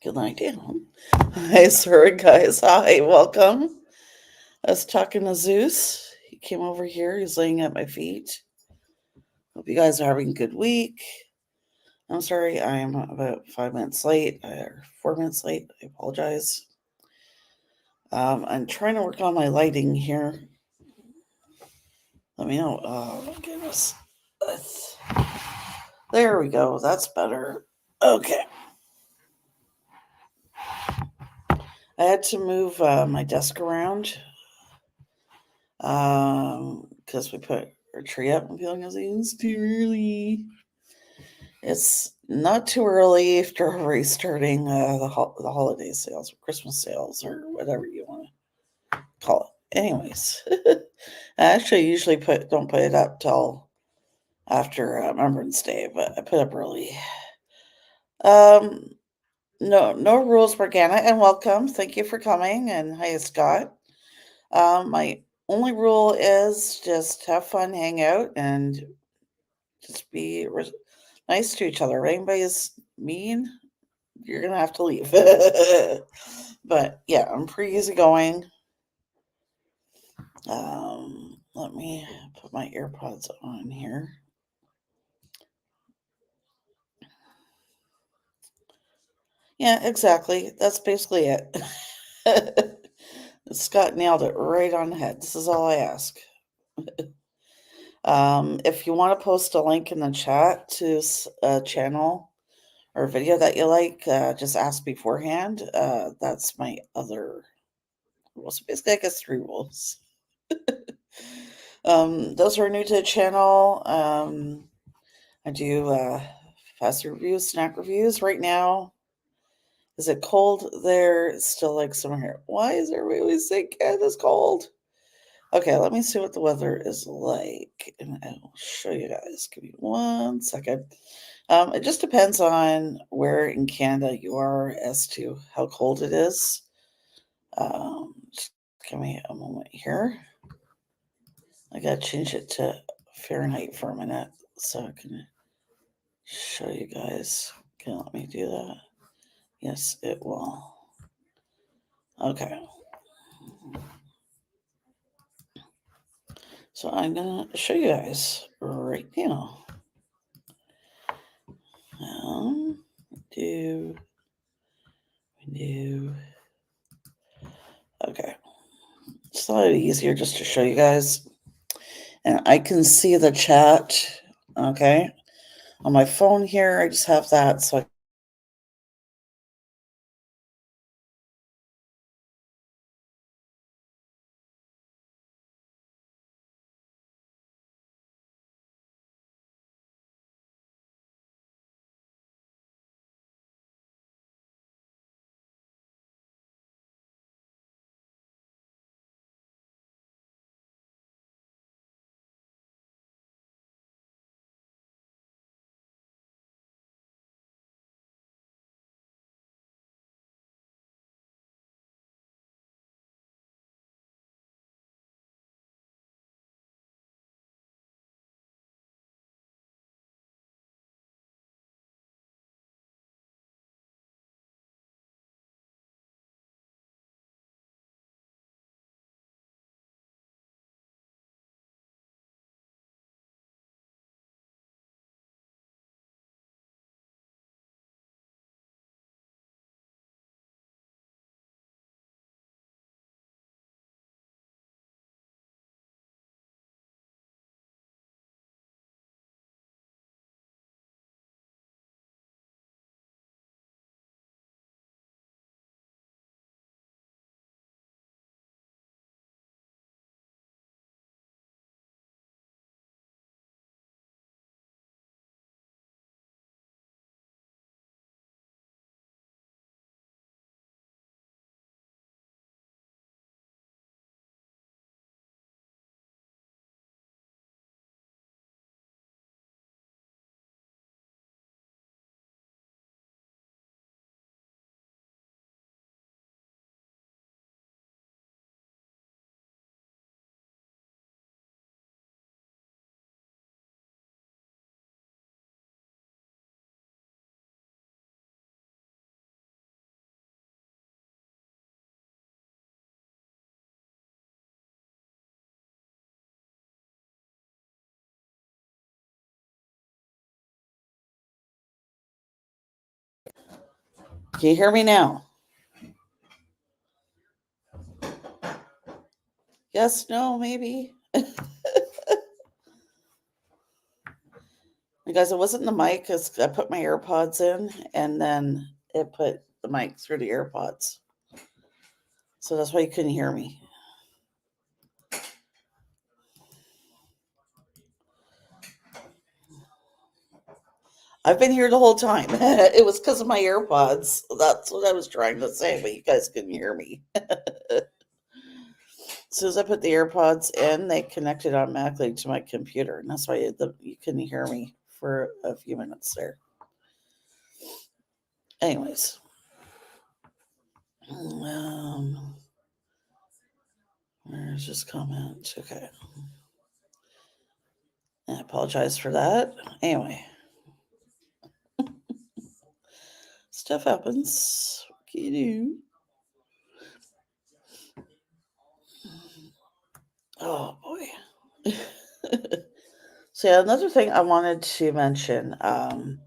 Good night down. Hi, sorry guys. Hi, welcome. I was talking to Zeus. He came over here. He's laying at my feet. Hope you guys are having a good week. I'm sorry, I am about 5 minutes late or 4 minutes late. I apologize. I'm trying to work on my lighting here. Let me know. Oh, goodness. There we go. That's better. Okay. I had to move my desk around because we put our tree up and feeling as it's too early. It's not too early after restarting the holiday sales or Christmas sales or whatever you want to call it. Anyways, I actually usually don't put it up till after Remembrance Day, but I put up early. Um, no rules, Morgana, and welcome. Thank you for coming, and hi, Scott. My only rule is just have fun, hang out, and just be nice to each other. If anybody's mean, you're gonna have to leave. But yeah, I'm pretty easygoing. Let me put my AirPods on here. Yeah, exactly. That's basically it. Scott nailed it right on the head. This is all I ask. If you want to post a link in the chat to a channel or a video that you like, just ask beforehand. That's my other rules. So basically, I guess 3 rules. Those who are new to the channel, I do fast reviews, snack reviews. Right now, is it cold there? It's still like summer here. Why is everybody always saying Canada's cold? Okay, let me see what the weather is like, and I'll show you guys. Give me 1 second. It just depends on where in Canada you are as to how cold it is. Just give me a moment here. I gotta change it to Fahrenheit for a minute so I can show you guys. Can let me do that? Yes, it will. Okay. So I'm gonna show you guys right now. Do. Okay. It's a lot easier just to show you guys. And I can see the chat. Okay. On my phone here, I just have that so I Can you hear me now? Yes, no, maybe. Because it wasn't the mic, because I put my AirPods in and then it put the mic through the AirPods. So that's why you couldn't hear me. I've been here the whole time. It was because of my AirPods. That's what I was trying to say, but you guys couldn't hear me. As soon as I put the AirPods in, they connected automatically to my computer. And that's why you couldn't hear me for a few minutes there. Anyways. Where's this comment? Okay. I apologize for that. Anyway. Stuff happens. What can you do? Oh boy. So yeah, another thing I wanted to mention, not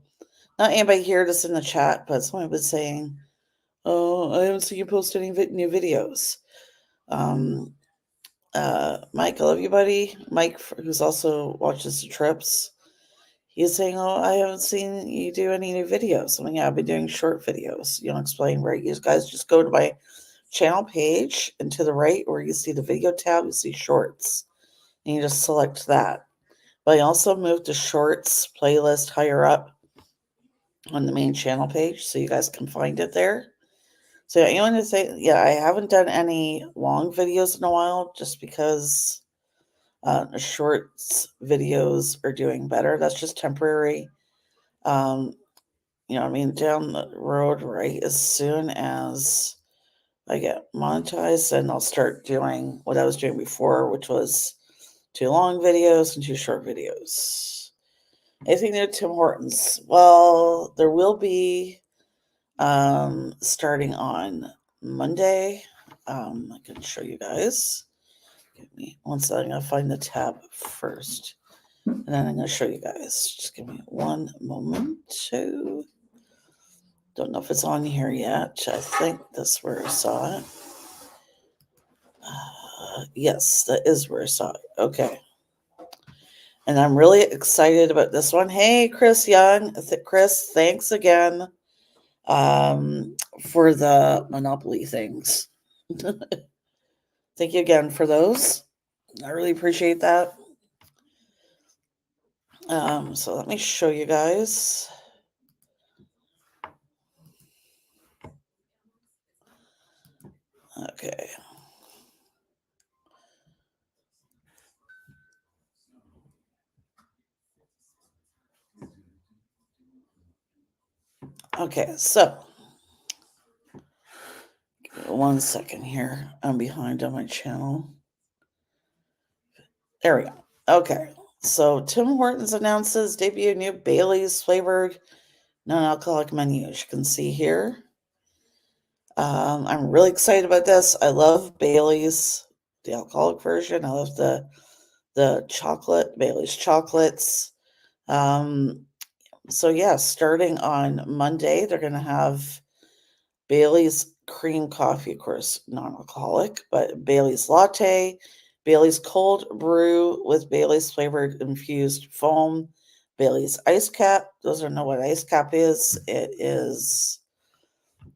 anybody here that's in the chat, but someone was saying, "Oh, I haven't seen you post any new videos." Mike, I love you, buddy. Mike, who's also watches the trips, he's saying, "Oh, I haven't seen you do any new videos." I mean, yeah, I've been doing short videos. Explain where you guys just go to my channel page, and to the right where you see the video tab, you see shorts, and you just select that. But I also moved the shorts playlist higher up on the main channel page, so you guys can find it there. So I want to say, yeah, I haven't done any long videos in a while, just because shorts videos are doing better. That's just temporary. Down the road, right, as soon as I get monetized, then I'll start doing what I was doing before, which was 2 long videos and 2 short videos. Anything new, Tim Hortons? Well, there will be starting on Monday. I can show you guys. Give me one second. I'm going to find the tab first, and then I'm going to show you guys. Just give me one moment. Don't know if it's on here yet. I think that's where I saw it. Yes, that is where I saw it. Okay. And I'm really excited about this one. Hey, Chris Young. Chris, thanks again for the Monopoly things. Thank you again for those. I really appreciate that. So let me show you guys. Okay. Okay, so 1 second here. I'm behind on my channel. There we go. Okay, so Tim Hortons announces debut new Bailey's flavored non-alcoholic menu, as you can see here. I'm really excited about this. I love Bailey's, the alcoholic version. I love the chocolate, Bailey's chocolates. So yeah, starting on Monday, they're going to have Bailey's cream coffee, of course, non-alcoholic, but Bailey's latte, Bailey's cold brew with Bailey's flavored infused foam, Bailey's ice cap. Those don't know what ice cap is. It is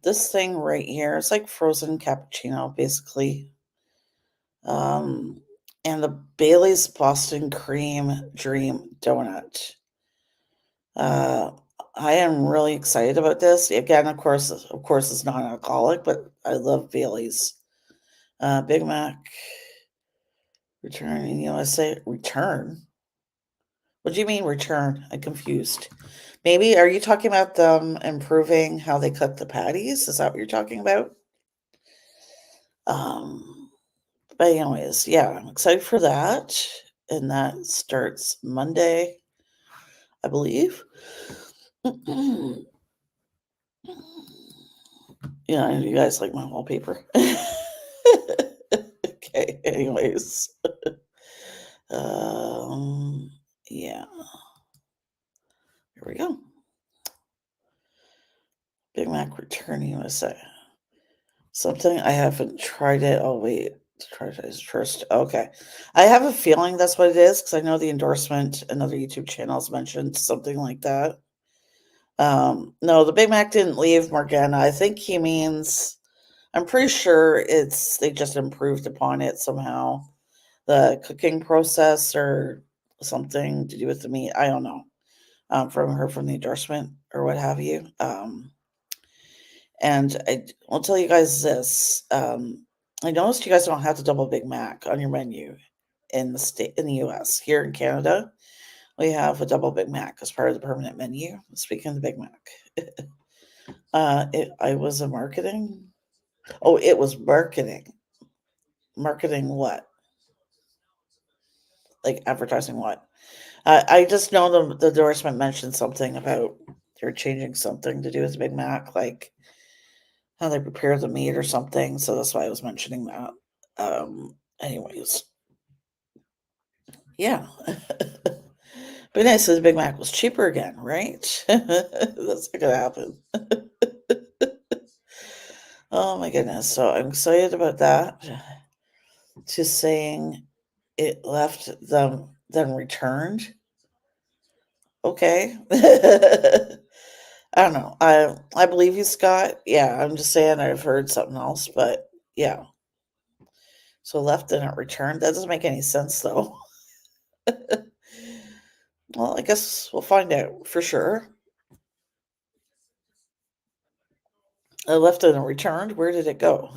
this thing right here. It's like frozen cappuccino, basically. And the Bailey's Boston Cream Dream Donut. I am really excited about this. Again, of course, it's non-alcoholic, but I love Bailey's. Big Mac return in USA. Return? What do you mean return? I'm confused. Maybe, are you talking about them improving how they cook the patties? Is that what you're talking about? But anyways, yeah, I'm excited for that. And that starts Monday, I believe. Yeah, you guys like my wallpaper. Okay, anyways. Yeah. Here we go. Big Mac Mac return USA. Something I haven't tried it. Oh wait, try it first. Okay, I have a feeling that's what it is because I know the endorsement and other YouTube channels mentioned something like that. No, the Big Mac didn't leave Morgana. I think he means. I'm pretty sure it's they just improved upon it somehow. The cooking process or something to do with the meat. I don't know. From her from the endorsement or what have you. And will tell you guys this. I noticed you guys don't have the double Big Mac on your menu in the US. Here in Canada, we have a double Big Mac as part of the permanent menu. Speaking of the Big Mac, I was a marketing. Oh, it was marketing. Marketing what? Like advertising what? I just know the endorsement mentioned something about they're changing something to do with the Big Mac, like how they prepare the meat or something. So that's why I was mentioning that. Anyways, yeah. But nice, so the Big Mac was cheaper again, right? That's not gonna happen. Oh my goodness. So I'm excited about that. Just saying it left them then returned. Okay. I don't know. I believe you, Scott. Yeah, I'm just saying I've heard something else, but yeah. So left and it returned. That doesn't make any sense though. Well, I guess we'll find out for sure. I left and it returned. Where did it go?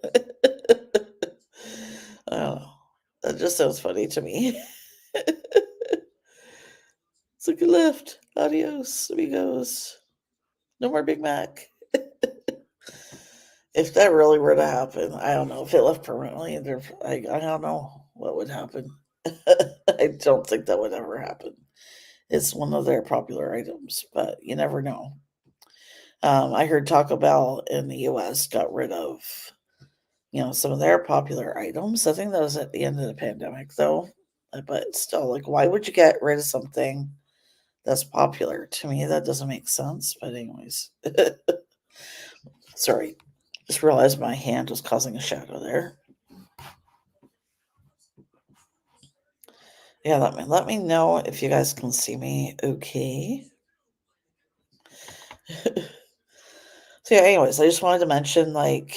I don't know. That just sounds funny to me. It's like it left. Adios, amigos. No more Big Mac. If that really were to happen, I don't know. If it left permanently, I don't know what would happen. I don't think that would ever happen. It's one of their popular items, but you never know. I heard Taco Bell in the US got rid of, some of their popular items. I think that was at the end of the pandemic, though. But still, like, why would you get rid of something that's popular? To me, that doesn't make sense. But, anyways, sorry. Just realized my hand was causing a shadow there. Yeah, let me know if you guys can see me okay. So yeah, anyways, I just wanted to mention, like,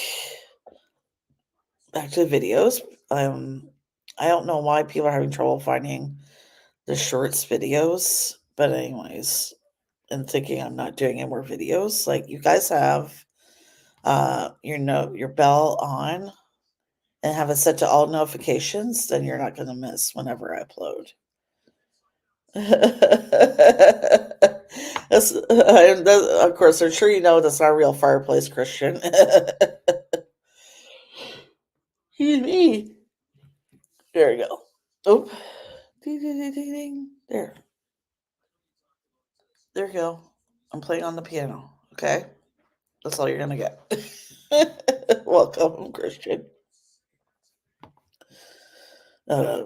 back to the videos. I don't know why people are having trouble finding the shorts videos, but anyways, and thinking I'm not doing any more videos. Like, you guys have your bell on and have it set to all notifications, then you're not gonna miss whenever I upload. Of course, I'm sure you know that's not a real fireplace, Christian. Excuse me. There you go. Oh, ding, ding, ding, ding, ding. There you go. I'm playing on the piano. Okay, that's all you're gonna get. Welcome, Christian. Uh,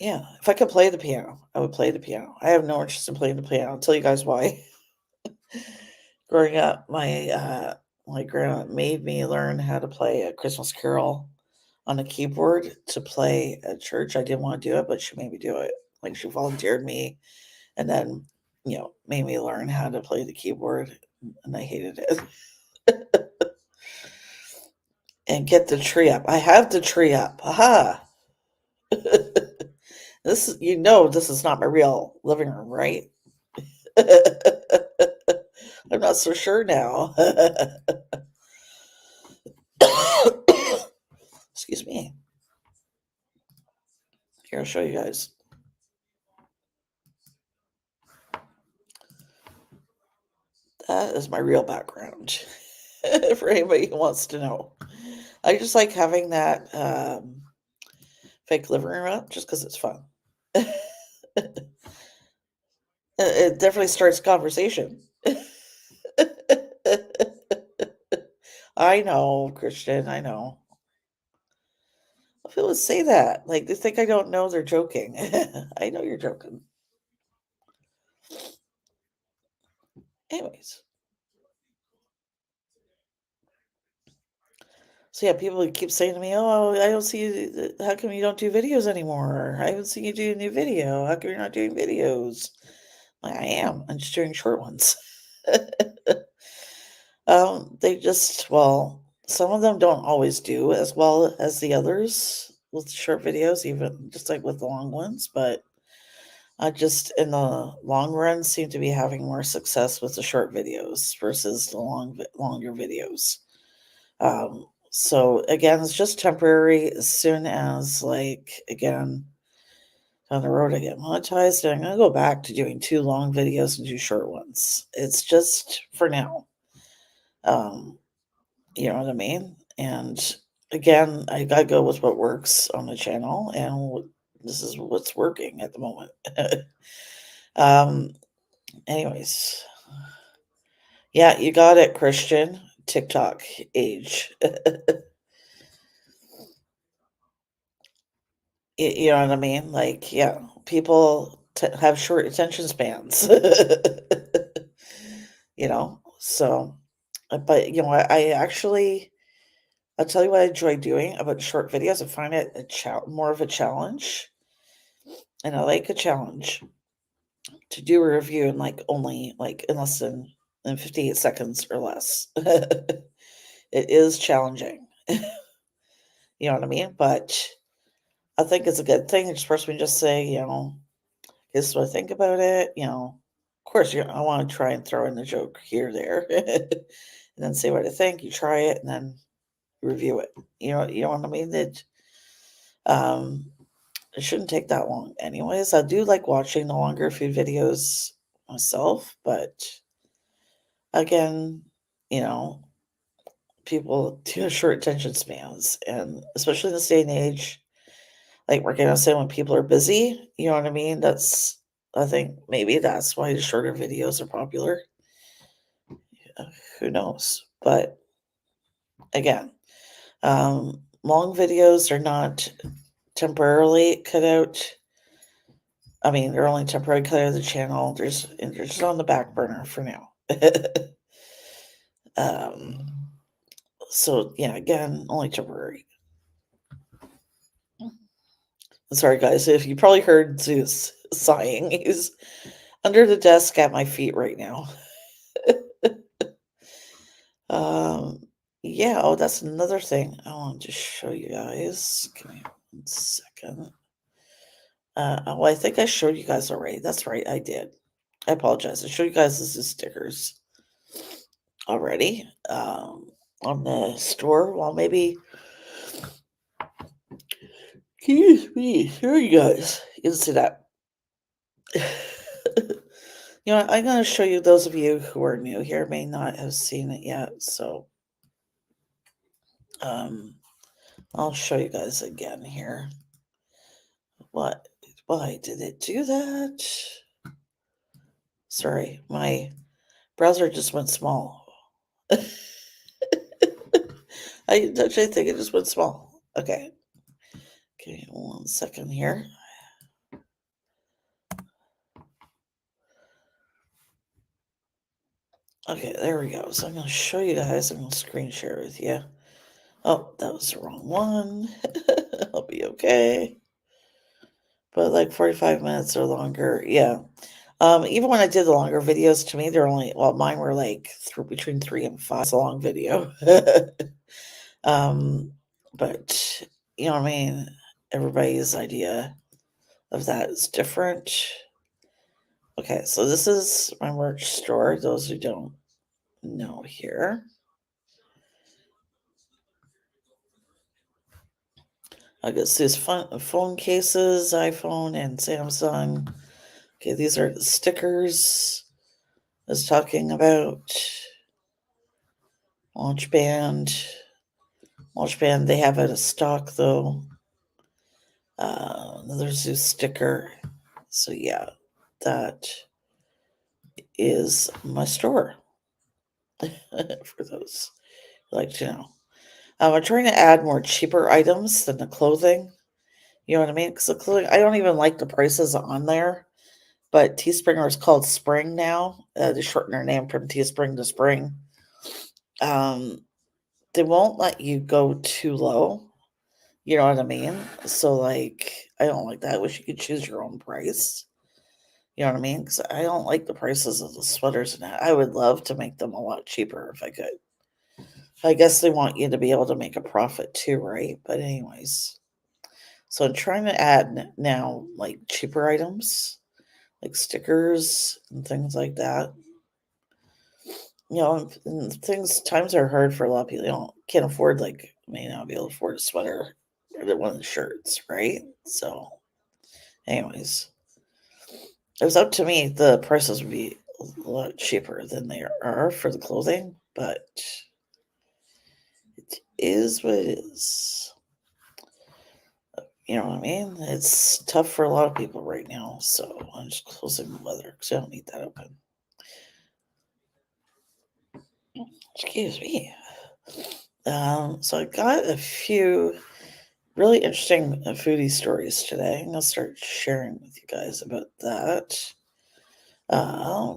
yeah, if I could play the piano, I would play the piano. I have no interest in playing the piano. I'll tell you guys why. Growing up, my grandma made me learn how to play a Christmas Carol on a keyboard to play at church. I didn't want to do it, but she made me do it. Like, she volunteered me and then, made me learn how to play the keyboard, and I hated it. And get the tree up. I have the tree up. Aha. This is not my real living room, right? I'm not so sure now. Excuse me. Here, I'll show you guys. That is my real background. For anybody who wants to know. I just like having that fake living room up just because it's fun. It definitely starts conversation. I know, Christian, I know. People say that. Like, they think I don't know they're joking. I know you're joking. Anyways. So yeah, people keep saying to me, "Oh, I don't see you. How come you don't do videos anymore? I haven't seen you do a new video. How come you're not doing videos?" Like, I am. I'm just doing short ones. They just, well, some of them don't always do as well as the others with short videos, even just like with the long ones. But I just, in the long run, seem to be having more success with the short videos versus the longer videos. So again, it's just temporary. As soon as, like, again, down the road I get monetized, I'm gonna go back to doing 2 long videos and 2 short ones. It's just for now. Um, you know what I mean? And again, I gotta go with what works on the channel, and this is what's working at the moment. um, anyways, yeah, you got it, Christian. TikTok age. You know what I mean? Like, yeah, people have short attention spans. You know, so, but you know, I actually, I'll tell you what I enjoy doing about short videos. I find it more of a challenge, and I like a challenge to do a review in like only like in less than 58 seconds or less. It is challenging. You know what I mean? But I think it's a good thing. Each person can just say, you know, this is what I think about it. You know, of course, I want to try and throw in a joke here, there, and then say what I think. You try it and then review it. You know what I mean? Um, it shouldn't take that long, anyways. I do like watching the longer food videos myself, but again, you know, people do have short attention spans, and especially in this day and age, like we're gonna say when people are busy, you know what I mean? I think maybe that's why the shorter videos are popular. Who knows? But again, long videos are not temporarily cut out. I mean, they're only temporarily cut out of the channel. They're just on the back burner for now. um, so yeah, again, only temporary. Sorry, guys, if you probably heard Zeus sighing. He's under the desk at my feet right now. Um, yeah, oh, that's another thing I want to show you guys. Give me 1 second. Oh, I think I showed you guys already. That's right, I did. I apologize. I showed you guys the stickers already on the store. Well, maybe. Excuse me. Here you guys. You can see that. You know, I'm going to show you those of you who are new here may not have seen it yet. So, I'll show you guys again here. What? Why did it do that? Sorry, my browser just went small. I actually think it just went small. Okay. Okay, 1 second here. Okay, there we go. So I'm going to show you guys. I'm going to screen share with you. Oh, that was the wrong one. I'll be okay. But like 45 minutes or longer. Yeah. Even when I did the longer videos, to me, they're only, well, mine were like between 3 and 5. It's a long video. But you know what I mean? Everybody's idea of that is different. Okay, so this is my merch store. Those who don't know here. I guess these phone cases, iPhone and Samsung. Okay, these are the stickers I was talking about. Launch band. Launch band, they have it a stock though. Another Zeus sticker. So yeah, that is my store. For those who like to know. I'm trying to add more cheaper items than the clothing. You know what I mean? Because the clothing, I don't even like the prices on there. But Teespringer is called Spring now. They shorten their name from Teespring to Spring. Um, they won't let you go too low. You know what I mean? So, like, I don't like that. I wish you could choose your own price. You know what I mean? Because I don't like the prices of the sweaters, and I would love to make them a lot cheaper if I could. I guess they want you to be able to make a profit too, right? But anyways, so I'm trying to add now like cheaper items, like stickers and things like that. You know, and things times are hard for a lot of people. They don't can't afford like may not be able to afford a sweater or one of the shirts, right? So, anyways, it was up to me. The prices would be a lot cheaper than they are for the clothing, but it is what it is. You know what I mean? It's tough for a lot of people right now, so I'm just closing the weather because I don't need that open. Excuse me. So I got a few really interesting foodie stories today. I'm gonna start sharing with you guys about that.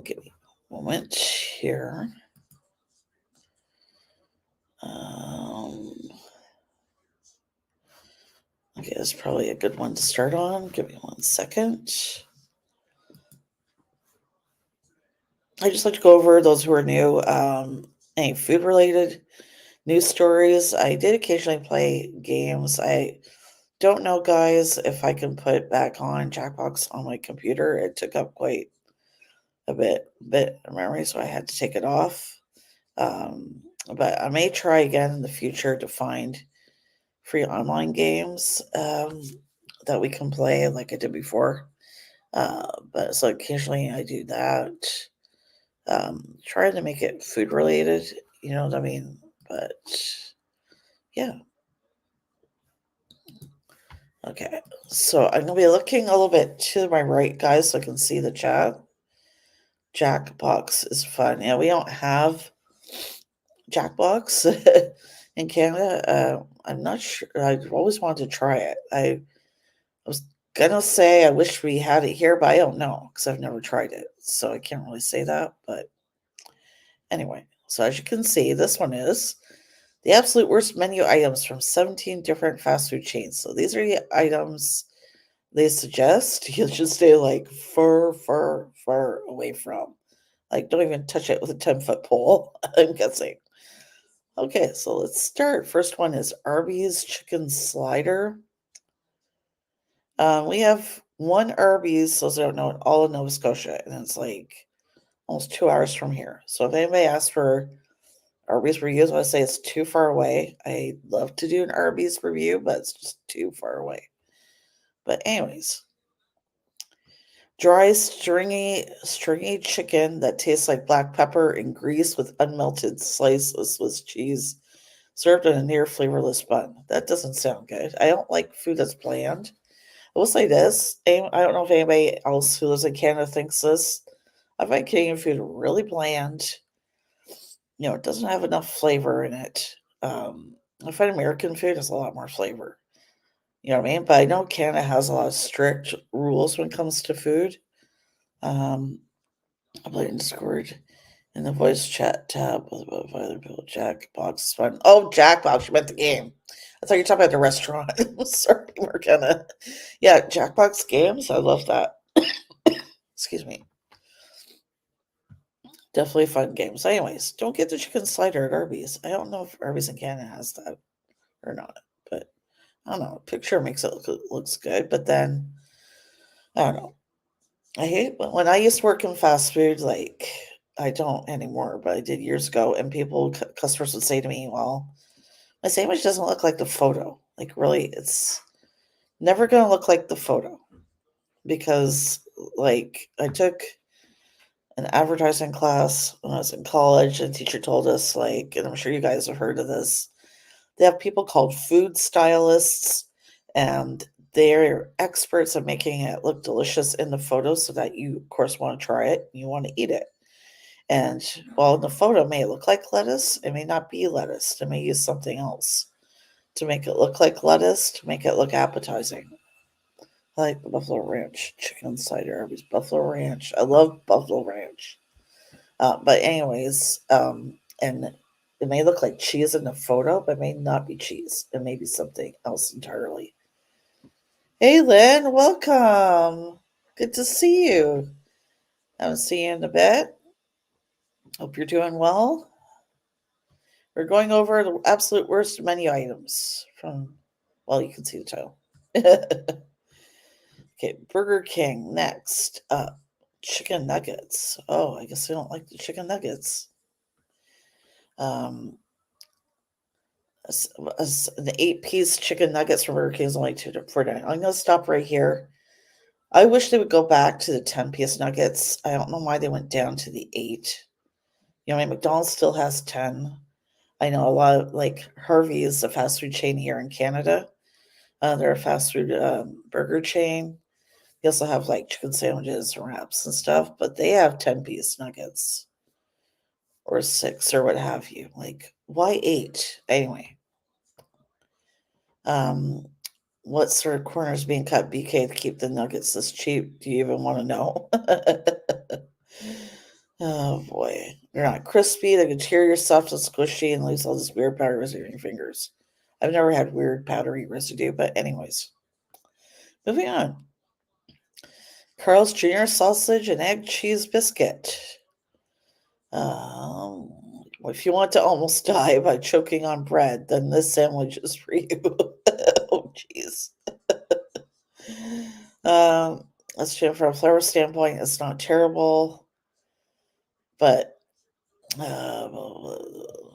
Give me a moment here. Um, okay, that's probably a good one to start on. Give me 1 second. I just like to go over those who are new, any food related news stories. I did occasionally play games. I don't know, guys, if I can put back on Jackbox on my computer. It took up quite a bit of memory, so I had to take it off. But I may try again in the future to find free online games that we can play like I did before. But so occasionally I do that. Trying to make it food related, you know what I mean? But yeah. Okay. So I'm gonna be looking a little bit to my right, guys, so I can see the chat. Jackbox is fun. Yeah, we don't have Jackbox in Canada. I'm not sure. I've always wanted to try it. I was gonna say I wish we had it here, but I don't know because I've never tried it, so I can't really say that. But anyway, so as you can see, this one is the absolute worst menu items from 17 different fast food chains. So these are the items they suggest you should stay like far away from. Like, don't even touch it with a 10-foot pole, I'm guessing. Okay, so let's start. First one is Arby's chicken slider. We have one Arby's, so I don't know, all in Nova Scotia, and it's like almost 2 hours from here. So if anybody asks for Arby's reviews, I would say it's too far away. I'd love to do an Arby's review, but it's just too far away. But anyways, dry, stringy chicken that tastes like black pepper and grease with unmelted slices with cheese, served in a near flavorless bun. That doesn't sound good. I don't like food that's bland. I will say this. I don't know if anybody else who lives in Canada thinks this. I find Canadian food really bland. You know, it doesn't have enough flavor in it. I find American food has a lot more flavor. You know what I mean? But I know Canada has a lot of strict rules when it comes to food. Um, I played in Discord in the voice chat tab with about 5 other people. Jackbox is fun. Oh, Jackbox, you meant the game. I thought you were talking about the restaurant. Sorry, Morgana. Yeah, Jackbox games. I love that. Excuse me. Definitely fun games. Anyways, don't get the chicken slider at Arby's. I don't know if Arby's in Canada has that or not, but I don't know. Picture makes it looks good, but then I don't know. I hate when I used to work in fast food. Like I don't anymore, but I did years ago. And customers would say to me, "Well, my sandwich doesn't look like the photo. Like really, it's never gonna look like the photo because like I took an advertising class when I was in college, and the teacher told us like, and I'm sure you guys have heard of this. They have people called food stylists, and they're experts at making it look delicious in the photo so that you, of course, want to try it and you want to eat it. And while in the photo it may look like lettuce, it may not be lettuce. They may use something else to make it look like lettuce, to make it look appetizing. I like the Buffalo Ranch chicken cider. Arby's Buffalo Ranch. I love Buffalo Ranch. But anyways, and It may look like cheese in the photo, but it may not be cheese. It may be something else entirely. Hey, Lynn, welcome. Good to see you. Haven't seen you in a bit. Hope you're doing well. We're going over the absolute worst menu items from, well, you can see the title. Okay, Burger King next up. Chicken nuggets. Oh, I guess I don't like the chicken nuggets. Um, the 8-piece chicken nuggets from Burger King is only $2.49. I'm gonna stop right here. I wish they would go back to the 10-piece nuggets. I don't know why they went down to the 8. You know, I mean, McDonald's still has 10. I know a lot of, like, Harvey's, a fast food chain here in Canada. They're a fast food burger chain. They also have like chicken sandwiches and wraps and stuff, but they have 10-piece nuggets or 6 or what have you. Like, why 8? Anyway, um, what sort of corners being cut, BK, to keep the nuggets this cheap? Do you even want to know? Oh boy, they're not crispy. The interior soft and squishy and leaves all this weird powdery residue in your fingers. I've never had weird powdery residue, but anyways, moving on. Carl's Jr. sausage and egg cheese biscuit. If you want to almost die by choking on bread, then this sandwich is for you. Oh, jeez. Let's check from a flavor standpoint. It's not terrible, but uh,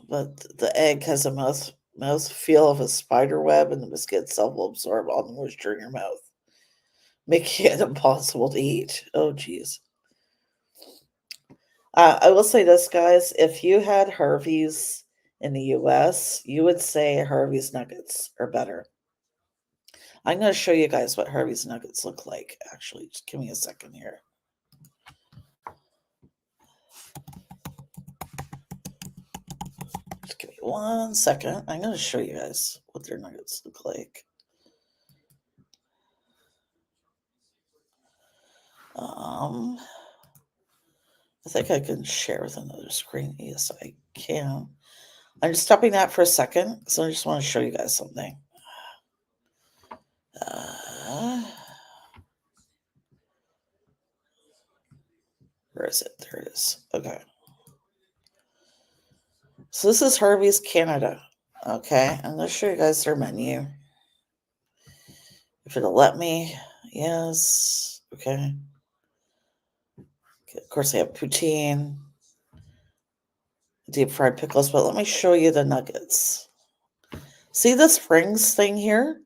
but the egg has a mouth feel of a spider web, and the biscuit itself will absorb all the moisture in your mouth, making it impossible to eat. Oh, jeez. I will say this, guys. If you had Harvey's in the US, you would say Harvey's nuggets are better. I'm going to show you guys what Harvey's nuggets look like. Actually, just give me a second here. Just give me 1 second. I'm going to show you guys what their nuggets look like. I think I can share with another screen. Yes, I can. I'm just stopping that for a second, so I just want to show you guys something. Where is it? There it is. Okay. So this is Harvey's Canada. Okay, I'm going to show you guys their menu. If it'll let me. Yes. Okay. Of course, they have poutine, deep fried pickles, but let me show you the nuggets. See this rings thing here?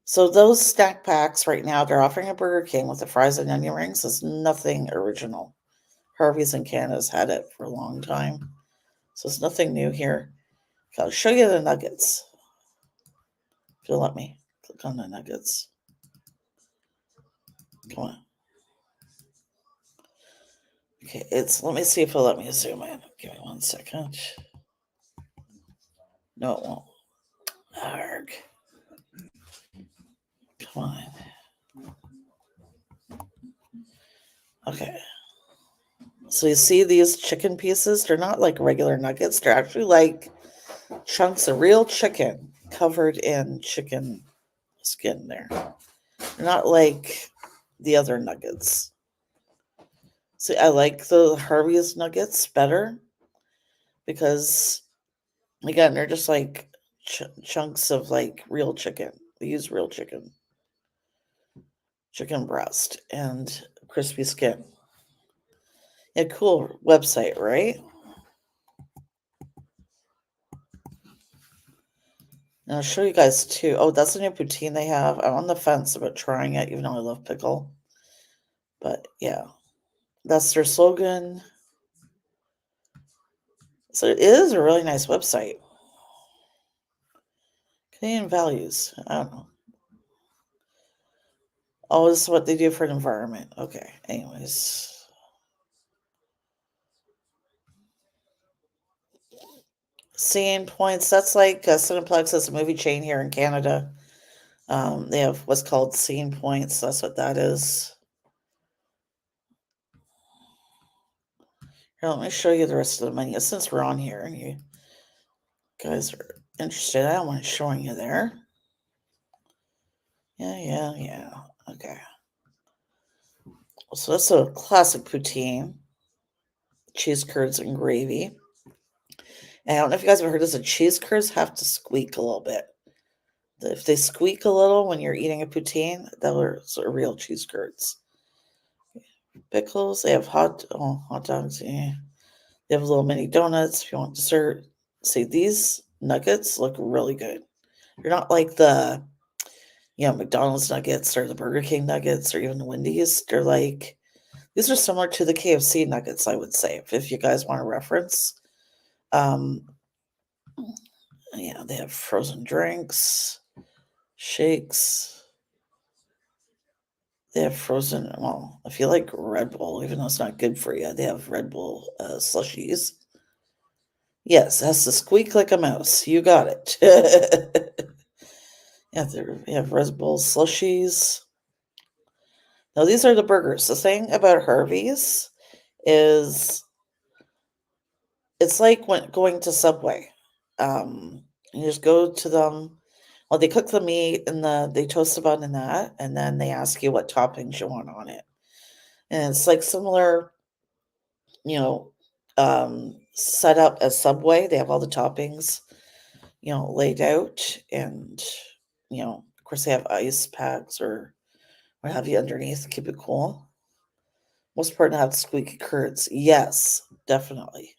So those snack packs right now, they're offering at Burger King with the fries and onion rings. It's nothing original. Harvey's in Canada's had it for a long time. So it's nothing new here. I'll show you the nuggets. If you'll let me click on the nuggets. Come on. Okay, let me see if it'll let me zoom in. Give me 1 second. No, it won't. Arg. Come on. Okay. So you see these chicken pieces? They're not like regular nuggets. They're actually like chunks of real chicken covered in chicken skin there. They're not like the other nuggets. See, I like the Harvey's nuggets better because, again, they're just like chunks of like real chicken. They use real chicken breast and crispy skin. Yeah, cool website, right? And I'll show you guys too. Oh, that's a new poutine they have. I'm on the fence about trying it, even though I love pickle. But yeah, that's their slogan. So it is a really nice website. Canadian values. I don't know. Oh, this is what they do for an environment. Okay. Anyways. Scene Points. That's like Cineplex is a movie chain here in Canada. They have what's called Scene Points. That's what that is. Here, let me show you the rest of the menu since we're on here and you guys are interested. I don't mind showing you there. Yeah. Okay. So that's a classic poutine. Cheese curds and gravy. And I don't know if you guys have heard this, the cheese curds have to squeak a little bit. If they squeak a little when you're eating a poutine, those are real cheese curds. Pickles, they have hot dogs. Yeah. They have little mini donuts if you want dessert. See, these nuggets look really good. They're not like the McDonald's nuggets or the Burger King nuggets or even the Wendy's. They're like, these are similar to the KFC nuggets, I would say, if you guys want a reference. Yeah, they have frozen drinks, shakes. They have frozen, well, if you like Red Bull, even though it's not good for you, they have Red Bull slushies. Yes, it has to squeak like a mouse. You got it. Yeah, they have Red Bull slushies. Now, these are the burgers. The thing about Harvey's is it's like when going to Subway. You just go to them. Well, they cook the meat and they toast the bun in that, and then they ask you what toppings you want on it. And it's like similar, you know, set up as Subway. They have all the toppings, laid out, and of course they have ice packs or what have you underneath to keep it cool. Most important to have squeaky curds. Yes, definitely.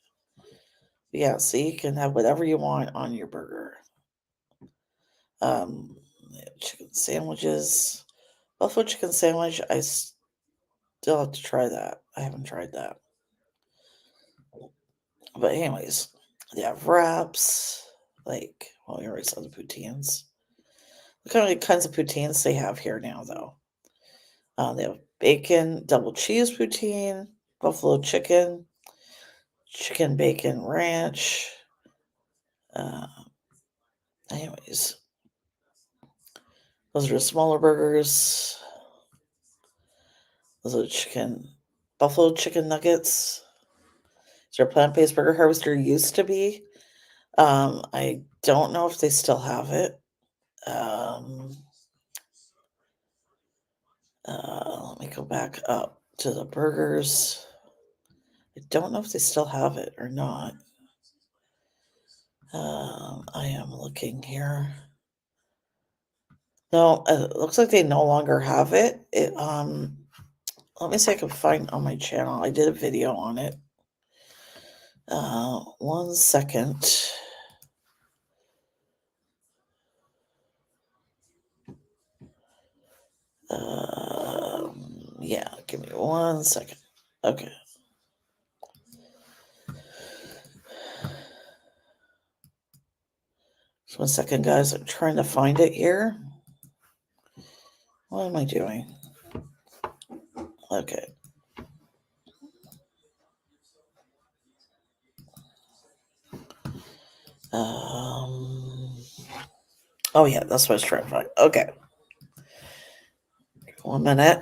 Yeah, so you can have whatever you want on your burger. Chicken sandwiches. Buffalo chicken sandwich, I still have to try that. I haven't tried that. But anyways, they have wraps. We already saw the poutines. Look how many kinds of poutines they have here now, though. They have bacon, double cheese poutine, buffalo chicken, chicken bacon ranch. Uh, anyways, those are the smaller burgers. Those are buffalo chicken nuggets. Is there a plant-based burger harvester used to be? I don't know if they still have it. Let me go back up to the burgers. I don't know if they still have it or not. I am looking here. No, it looks like they no longer have it. Let me see if I can find on my channel. I did a video on it. 1 second. Yeah, give me 1 second. Okay. Just 1 second, guys. I'm trying to find it here. What am I doing? Okay. Oh yeah, that's what I was trying to find. Okay. 1 minute.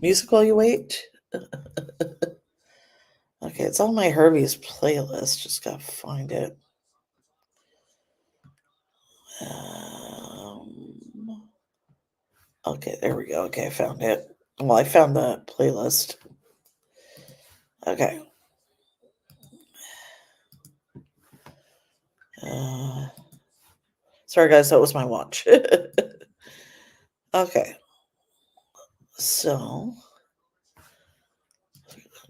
Music while you wait. Okay, it's on my Herbie's playlist. Just gotta find it. Okay, there we go. Okay, I found it. Well, I found the playlist. Okay. Sorry, guys, that was my watch. Okay. So,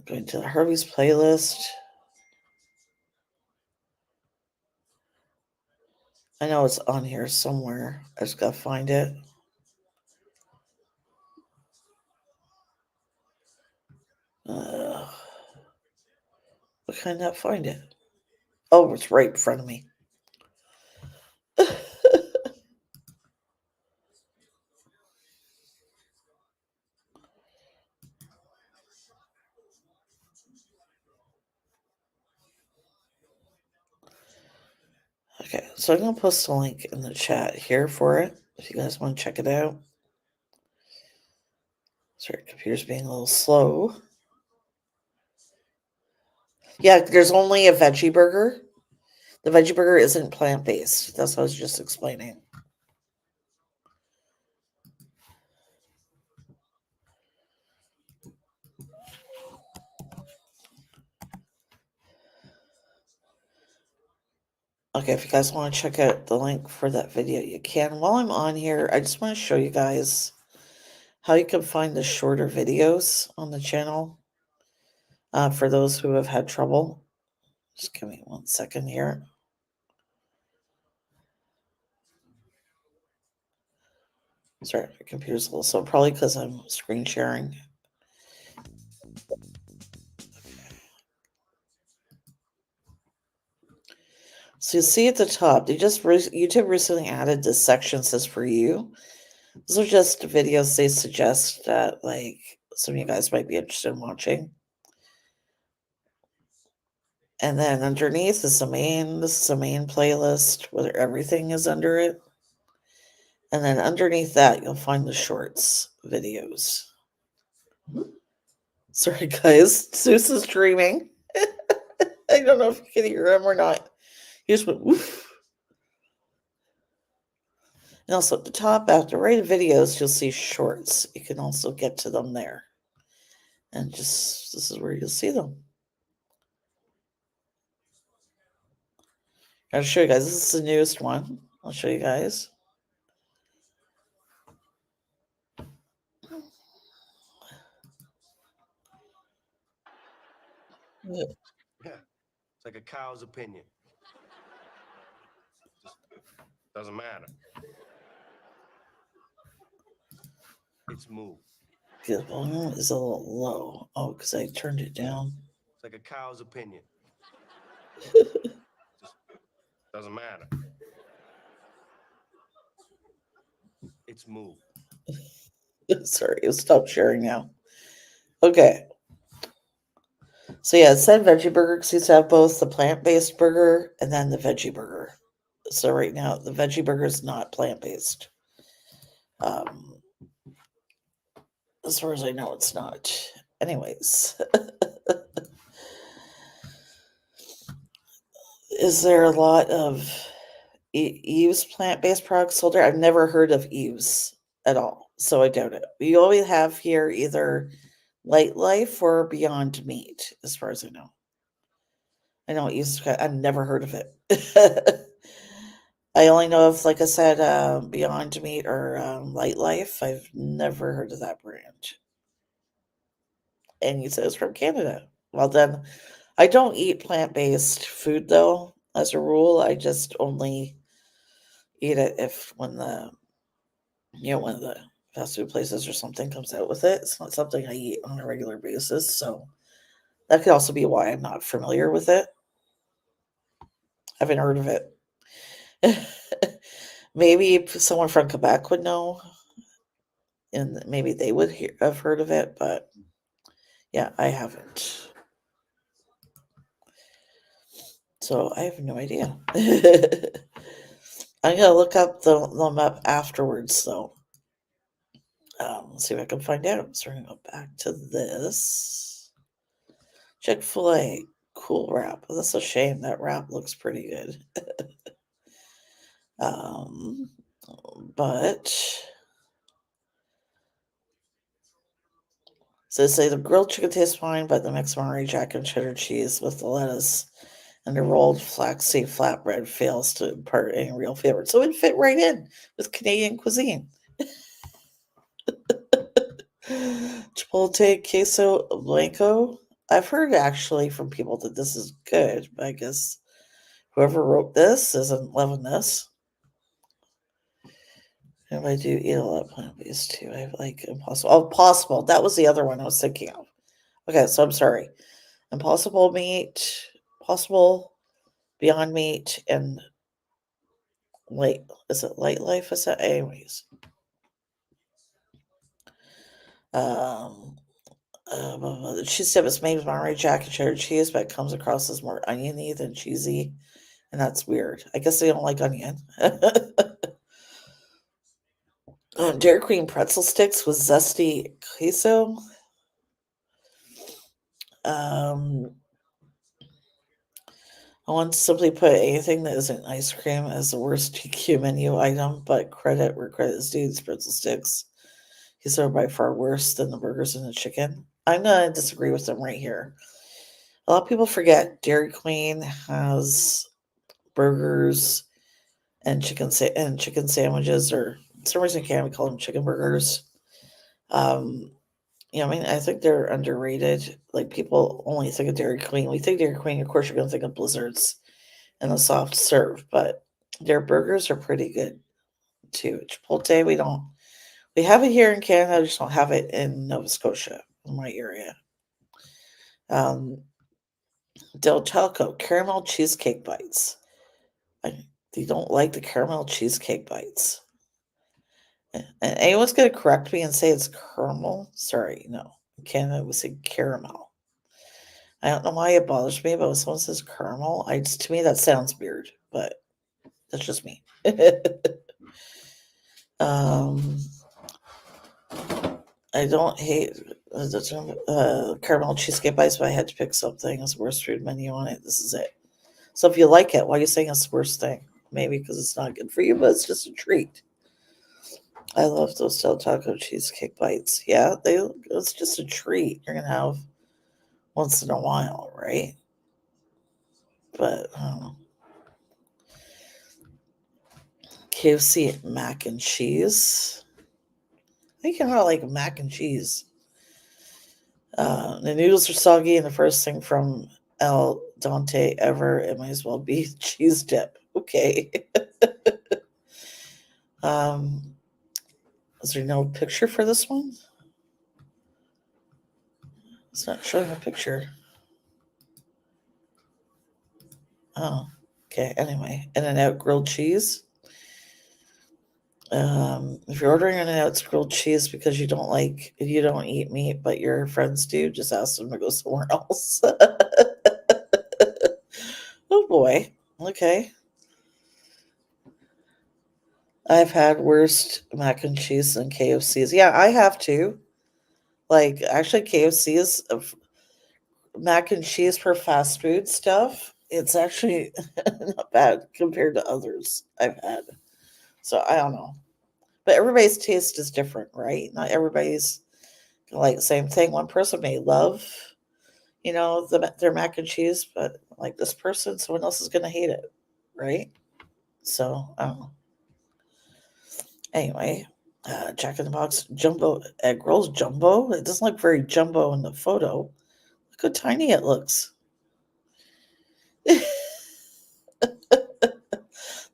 going to the Herbie's playlist. I know it's on here somewhere. I just gotta find it. Why can't I not find it? Oh, it's right in front of me. Okay, so I'm going to post a link in the chat here for it if you guys want to check it out. Sorry, computer's being a little slow. Yeah, there's only a veggie burger. The veggie burger isn't plant-based. That's what I was just explaining. Okay, if you guys want to check out the link for that video, you can. While I'm on here, I just want to show you guys how you can find the shorter videos on the channel for those who have had trouble. Just give me 1 second here. Sorry, my computer's a little slow, probably because I'm screen sharing. So you see at the top, YouTube recently added this section that says for you. Those are just videos they suggest that like some of you guys might be interested in watching. And then underneath is this is the main playlist where everything is under it. And then underneath that you'll find the shorts videos. Sorry guys, Zeus is dreaming. I don't know if you can hear him or not. He just went woof. And also at the top, after right videos, you'll see shorts. You can also get to them there. And this is where you'll see them. I'll show you guys. This is the newest one. I'll show you guys. Yeah, it's like a cow's opinion. Just doesn't matter. It's moved. The volume is a little low. Oh, because I turned it down. It's like a cow's opinion. Just doesn't matter. It's moved. Sorry, it'll stop sharing now. Okay. So yeah, it said veggie burger because used to have both the plant-based burger and then the veggie burger. So right now the veggie burger is not plant-based. As far as I know, it's not. Anyways. Is there a lot of Eve's plant-based products sold there? I've never heard of Eve's at all, so I doubt it. We always have here either Light Life or Beyond Meat, as far as I know. I know Eve's. I've never heard of it. I only know of, like I said, Beyond Meat or Light Life. I've never heard of that brand. And you said it's from Canada. Well, then, I don't eat plant-based food though. As a rule, I just only eat it if when one of the fast food places or something comes out with it. It's not something I eat on a regular basis, so that could also be why I'm not familiar with it. I haven't heard of it. Maybe someone from Quebec would know, and maybe they would have heard of it, but yeah, I haven't. So I have no idea. I'm gonna look up them up afterwards, though. Let's see if I can find out. So we're gonna go back to this Chick-fil-A cool wrap. That's a shame. That wrap looks pretty good. But so they say the grilled chicken tastes fine, but the mixed Monterey Jack and cheddar cheese with the lettuce and the rolled flaxseed flatbread fails to impart any real flavor. So it fit right in with Canadian cuisine. Chipotle queso blanco. I've heard actually from people that this is good, but I guess whoever wrote this isn't loving this. And I do eat a lot of plant-based too. I have like Impossible. Oh, Possible. That was the other one I was thinking of. Okay, so I'm sorry. Impossible Meat, Possible, Beyond Meat, and is it Light Life? Is that anyways? The cheese dip is made with Monterey Jack and cheddar cheese, but it comes across as more oniony than cheesy, and that's weird. I guess they don't like onion. Oh Dairy Queen pretzel sticks with zesty queso. I want to simply put anything that isn't ice cream as the worst GQ menu item, but credit where credit is due. These pretzel sticks, these are by far worse than the burgers and the chicken. I'm going to disagree with them right here. A lot of people forget Dairy Queen has burgers and chicken sandwiches, or for some reason can't we call them chicken burgers. I mean, I think they're underrated. Like, people only think of Dairy Queen. We think Dairy Queen, of course, you're going to think of Blizzards and the soft serve, but their burgers are pretty good too. Chipotle, we have it here in Canada, we just don't have it in Nova Scotia, in my area. Del Taco, caramel cheesecake bites. You don't like the caramel cheesecake bites. And anyone's going to correct me and say it's caramel? Sorry, no. In Canada, we say caramel. I don't know why it bothers me, but when someone says caramel, to me that sounds weird, but that's just me. I don't hate caramel cheesecake bites, but I had to pick something as the worst food menu on it. This is it. So if you like it, why are you saying it's the worst thing? Maybe because it's not good for you, but it's just a treat. I love those Del Taco cheesecake bites. Yeah, it's just a treat you're gonna have once in a while, right? But I don't know. KFC mac and cheese. I think I like mac and cheese. The noodles are soggy, and the first thing from El Dante ever, it might as well be cheese dip. Okay. Is there no picture for this one? It's not showing a picture. Oh, okay. Anyway, In-N-Out grilled cheese. If you're ordering In-N-Out's grilled cheese because you don't eat meat, but your friends do, just ask them to go somewhere else. Oh boy. Okay. I've had worse mac and cheese than KFC's. Yeah, I have too. Like, actually, KFC's mac and cheese for fast food stuff, it's actually not bad compared to others I've had. So I don't know. But everybody's taste is different, right? Not everybody's like the same thing. One person may love, their mac and cheese, but like this person, someone else is going to hate it, right? So I don't know. Anyway, Jack in the Box jumbo egg rolls. Jumbo. It doesn't look very jumbo in the photo. Look how tiny it looks.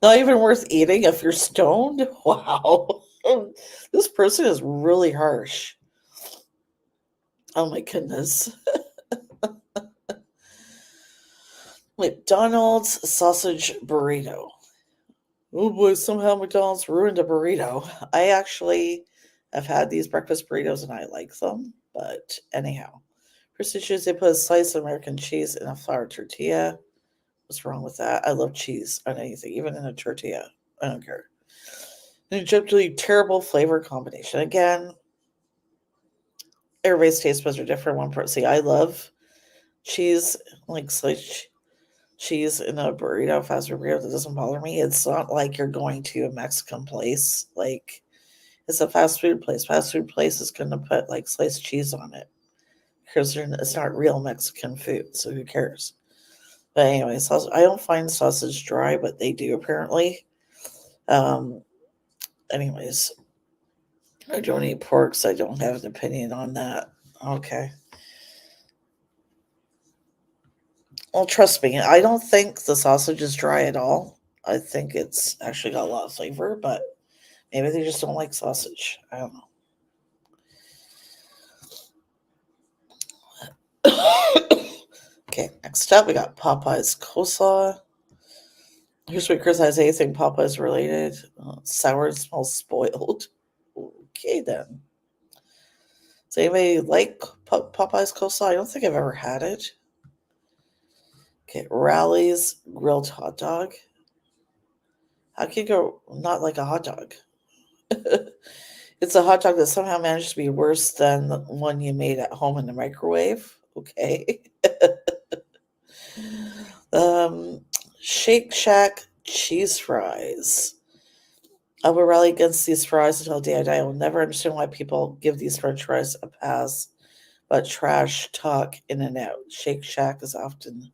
Not even worth eating if you're stoned. Wow, this person is really harsh. Oh my goodness. McDonald's sausage burrito. Oh boy, somehow McDonald's ruined a burrito. I actually have had these breakfast burritos and I like them, but anyhow. First dishes, they put a slice of American cheese in a flour tortilla. What's wrong with that? I love cheese on anything, even in a tortilla. I don't care. An objectively terrible flavor combination. Again, everybody's taste buds are different. See, I love cheese, like sliced cheese in a burrito, fast food burrito. That doesn't bother me. It's not like you're going to a Mexican place. Like, it's a fast food place. Fast food place is going to put like sliced cheese on it because it's not real Mexican food. So who cares? But anyway, I don't find sausage dry, but they do apparently. Anyways, I don't eat pork, so I don't have an opinion on that. Okay. Well, trust me, I don't think the sausage is dry at all. I think it's actually got a lot of flavor, but maybe they just don't like sausage. I don't know. Okay, next up we got Popeye's coleslaw. Here's what criticize anything Popeye's related. Sour and smells spoiled. Okay then. Does anybody like Popeye's coleslaw? I don't think I've ever had it. Okay, Rally's grilled hot dog. How can you go not like a hot dog? If It's a hot dog that somehow managed to be worse than the one you made at home in the microwave. Okay. um, Shake Shack cheese fries. I will rally against these fries until the day I die. I will never understand why people give these french fries a pass, but trash talk in and out. Shake Shack is often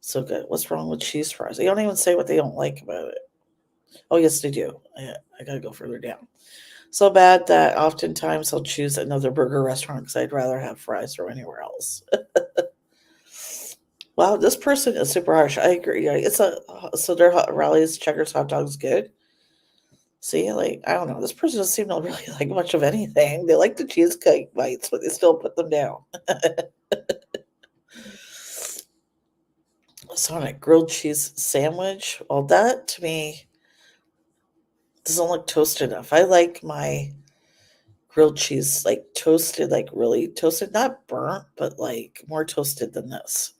so good. What's wrong with cheese fries? They don't even say what they don't like about it. Oh, yes, they do. I gotta go further down. So bad that oftentimes I'll choose another burger restaurant because I'd rather have fries or anywhere else. Wow, this person is super harsh. I agree. Yeah, it's a so their rallies, checkers, hot dogs, good. See, like I don't know, this person doesn't seem to really like much of anything. They like the cheesecake bites, but they still put them down. Sonic grilled cheese sandwich. Well, that to me doesn't look toasted enough. I like my grilled cheese like toasted, like really toasted, not burnt, but like more toasted than this.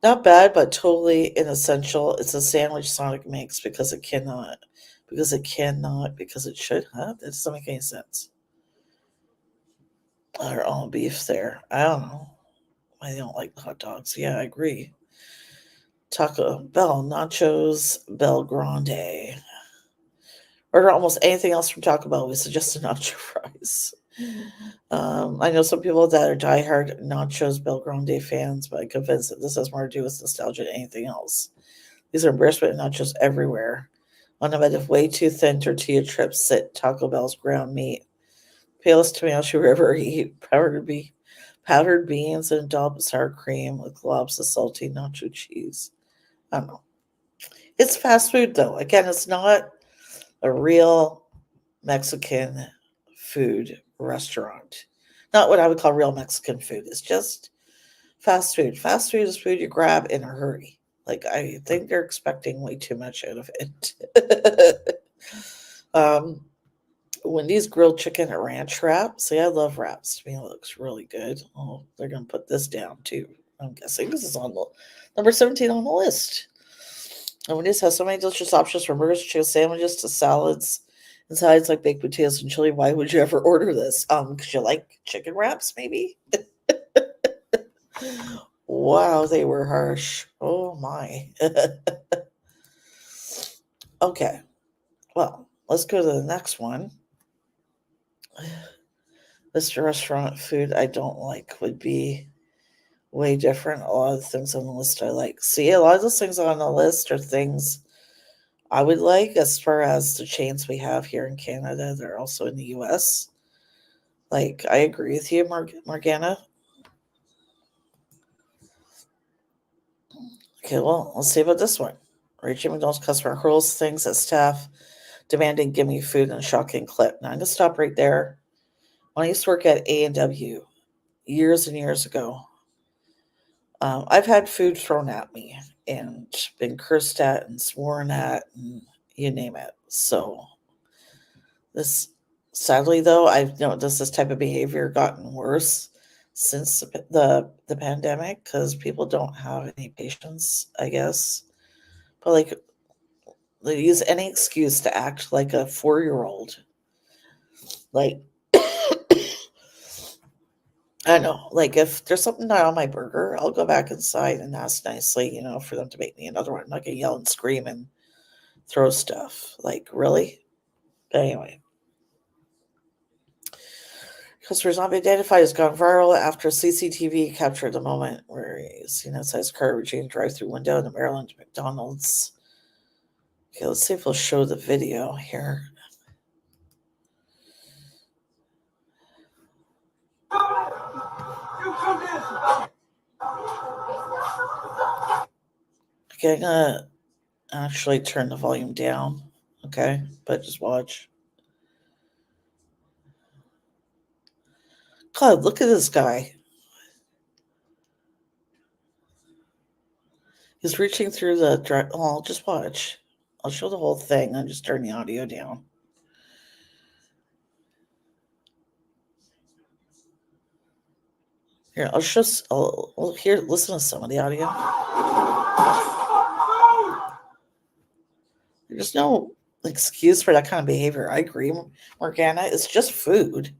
Not bad, but totally inessential. It's a sandwich Sonic makes because it should have. That doesn't make any sense. Or all beef there. I don't know. I don't like hot dogs. Yeah, I agree. Taco Bell nachos Bel Grande. Order almost anything else from Taco Bell. We suggest the nacho fries. I know some people that are diehard nachos Bel Grande fans, but I'm convinced that this has more to do with nostalgia than anything else. These are embarrassment nachos everywhere. On a bed of way too thin tortilla strips sit Taco Bell's ground meat. Palest tomato you ever eat. Powdered beans and a dollop of sour cream with globs of salty nacho cheese. I don't know. It's fast food though. Again, it's not a real Mexican food restaurant. Not what I would call real Mexican food. It's just fast food. Fast food is food you grab in a hurry. Like I think they're expecting way too much out of it. um, Wendy's grilled chicken ranch wrap. See, I love wraps. To me, it looks really good. Oh, they're gonna put this down too. I'm guessing this is on the number 17 on the list. And Wendy's has so many delicious options from burgers, chicken sandwiches to salads and sides like baked potatoes and chili. Why would you ever order this? Because you like chicken wraps, maybe? Wow, they were harsh. Oh my. Okay, well, let's go to the next one. This restaurant food I don't like would be way different. A lot of the things on the list I like. See, a lot of those things on the list are things I would like as far as the chains we have here in Canada. They're also in the US. Like, I agree with you, Morgana. Okay, well, let's see about this one. Rachel McDonald's customer hurls things at staff, demanding gimme food in a shocking clip. Now, I'm going to stop right there. When I used to work at A&W years and years ago, I've had food thrown at me and been cursed at and sworn at and you name it. So this, sadly though, I've noticed this type of behavior gotten worse since the pandemic because people don't have any patience, I guess. But like they use any excuse to act like a 4-year-old. Like I know, like if there's something not on my burger, I'll go back inside and ask nicely, for them to make me another one. I'm not gonna yell and scream and throw stuff. Like, really? But anyway. Customer's not been identified has gone viral after CCTV captured the moment where he's seen outside his car reaching a drive-through window in the Maryland McDonald's. Okay, let's see if we'll show the video here. Okay, I'm gonna actually turn the volume down. Okay, but just watch. God, look at this guy. He's reaching through the drive. Oh, just watch. I'll show the whole thing. I'll just turn the audio down. Here, I'll show. Well, here, listen to some of the audio. There's no excuse for that kind of behavior. I agree, Morgana. It's just food.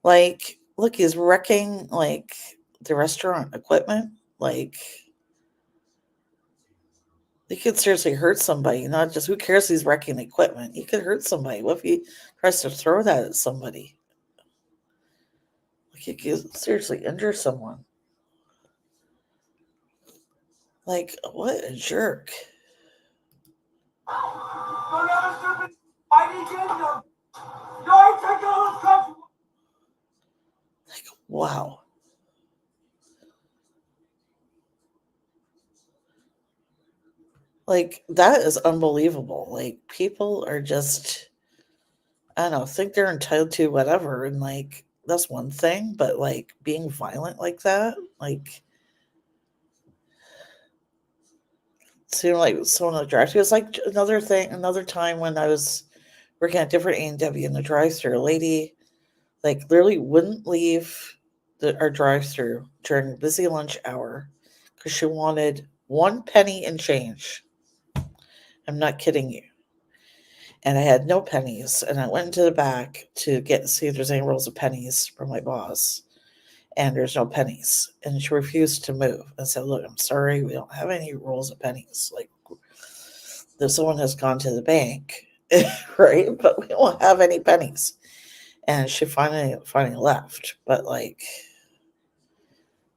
Like, look, he's wrecking like the restaurant equipment. Like, he could seriously hurt somebody. Not just who cares he's wrecking the equipment. He could hurt somebody. What if he tries to throw that at somebody? Like, he could seriously injure someone. Like, what a jerk. Like, wow. Like, that is unbelievable. Like, people are just, I don't know, think they're entitled to whatever. And, like, that's one thing. But, like, being violent like that, like, seemed like someone in the drive thru. It was like another thing, another time when I was working at a different A&W in the drive thru. A lady, like, literally wouldn't leave our drive thru during busy lunch hour because she wanted 1 penny and change. I'm not kidding you. And I had no pennies. And I went into the back to see if there's any rolls of pennies from my boss. And there's no pennies. And she refused to move and said, "Look, I'm sorry, we don't have any rolls of pennies. Like, someone has gone to the bank, right? But we don't have any pennies." And she finally left. But, like,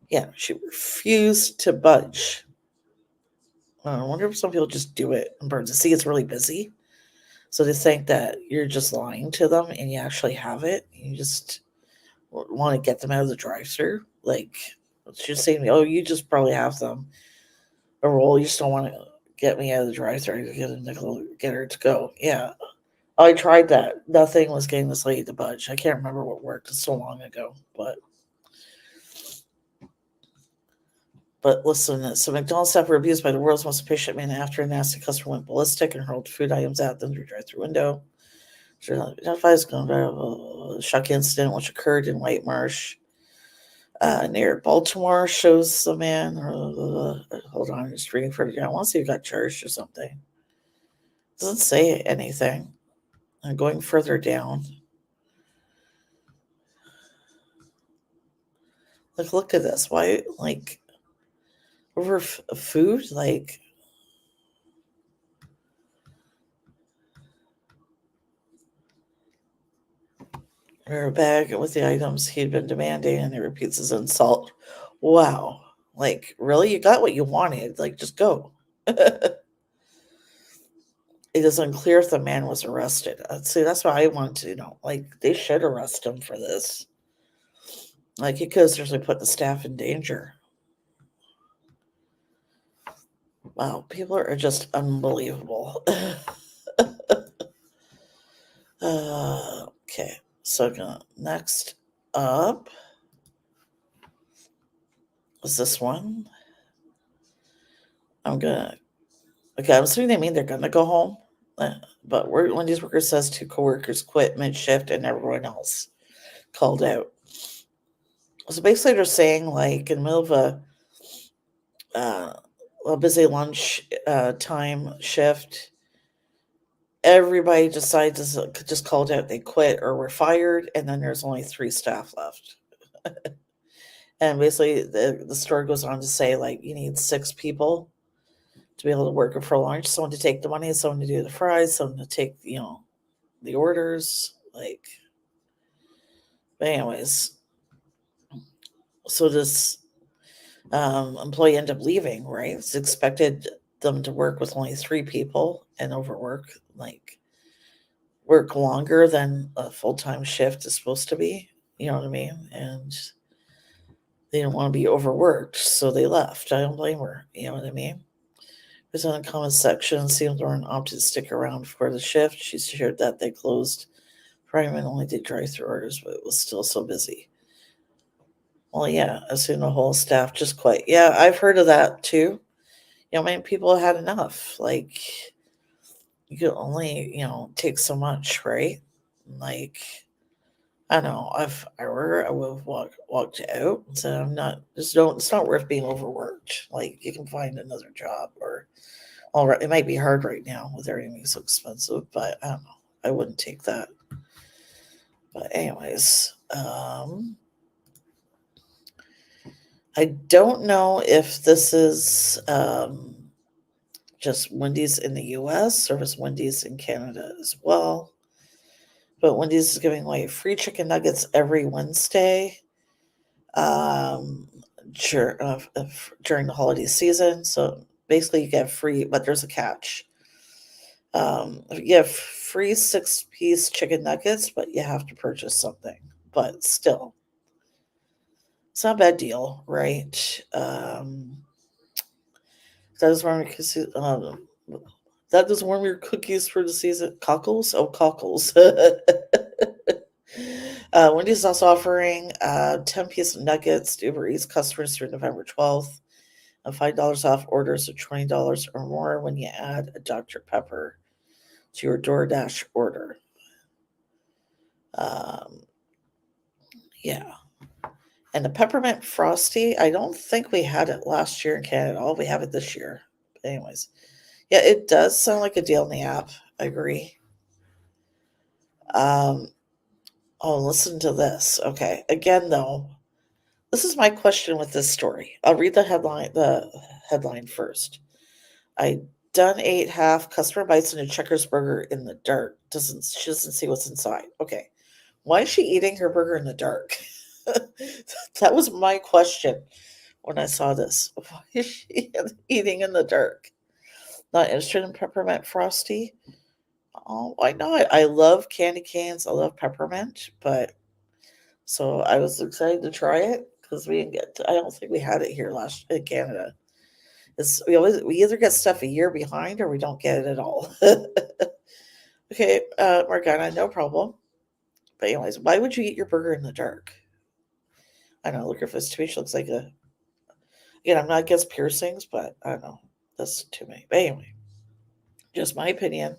yeah, she refused to budge. I wonder if some people just do it in birds. See, it's really busy. So they think that you're just lying to them and you actually have it. You just want to get them out of the drive-thru. Like, she's saying to me, "Oh, you just probably have them a roll. You just don't want to get me out of the drive-thru. Get a nickel, get her to go." Yeah, I tried that. Nothing was getting this lady to budge. I can't remember what worked. It's so long ago, But listen, so McDonald's staff were abused by the world's most impatient man after a nasty customer went ballistic and hurled food items at them through the drive-thru window. Identifies a shock incident which occurred in White Marsh near Baltimore. Shows the man. Hold on, I'm just reading further down. I want to see if he got charged or something. Doesn't say anything. I'm going further down. Like, look at this. Why, like, over food? Like, or a bag with the items he'd been demanding, and he repeats his insult. Wow. Like, really? You got what you wanted. Like, just go. It is unclear if the man was arrested. See, that's what I want to know. Like, they should arrest him for this. Like, he could have seriously put the staff in danger. Wow, people are just unbelievable. Okay, so next up is this one. Okay, I'm assuming they mean they're gonna go home. But Wendy's worker says 2 coworkers quit mid-shift and everyone else called out. So basically, they're saying, like, in the middle of a busy lunch time shift, everybody decides just called out they quit or were fired, and then there's only 3 staff left. And basically, the story goes on to say, like, you need 6 people to be able to work it for lunch. Someone to take the money, someone to do the fries, someone to take, the orders. Like, but anyways, so this employee ended up leaving, right? It's expected them to work with only 3 people and overwork, like, work longer than a full-time shift is supposed to be. You know what I mean? And they didn't want to be overworked, so they left. I don't blame her. You know what I mean? There's in the comment section, seemed Lauren opted to stick around for the shift. She shared that they closed Priestman only did drive-through orders, but it was still so busy. Well, yeah, I've seen the whole staff just quit. Yeah, I've heard of that too. Many people had enough. Like, you could only, take so much, right? Like, I don't know. If I were, I would have walked out. So it's not worth being overworked. Like, you can find another job or All right, it might be hard right now with everything being so expensive, but I don't know. I wouldn't take that. But anyways, I don't know if this is just Wendy's in the US or if it's Wendy's in Canada as well. But Wendy's is giving away free chicken nuggets every Wednesday um, during the holiday season. So basically, you get free, but there's a catch. You have free 6-piece chicken nuggets, but you have to purchase something. But still, it's not a bad deal, right? That is warm your that does warm your cookies for the season. Cockles? Oh, cockles. Wendy's is also offering 10-piece nuggets to Uber Eats customers through November 12th and $5 off orders of $20 or more when you add a Dr. Pepper to your DoorDash order. Yeah. And the peppermint frosty, I don't think we had it last year in Canada. We have it this year. But anyways, yeah, it does sound like a deal in the app. I agree. Oh, listen to this. Okay. Again, though, this is my question with this story. I'll read the headline first. I done ate half customer bites into Checkers burger in the dark. She doesn't see what's inside. Okay. Why is she eating her burger in the dark? That was my question when I saw this. Why is she eating in the dark? Not interested in peppermint frosty? Oh, why not? I love candy canes. I love peppermint, but so I was excited to try it because we didn't get. I don't think we had it here last in Canada. We either get stuff a year behind or we don't get it at all. Okay, Morgana, no problem. But anyways, why would you eat your burger in the dark? I don't know. Look, her face to me, she looks like a. Again, I'm not against piercings, but I don't know. That's too many. But anyway, just my opinion.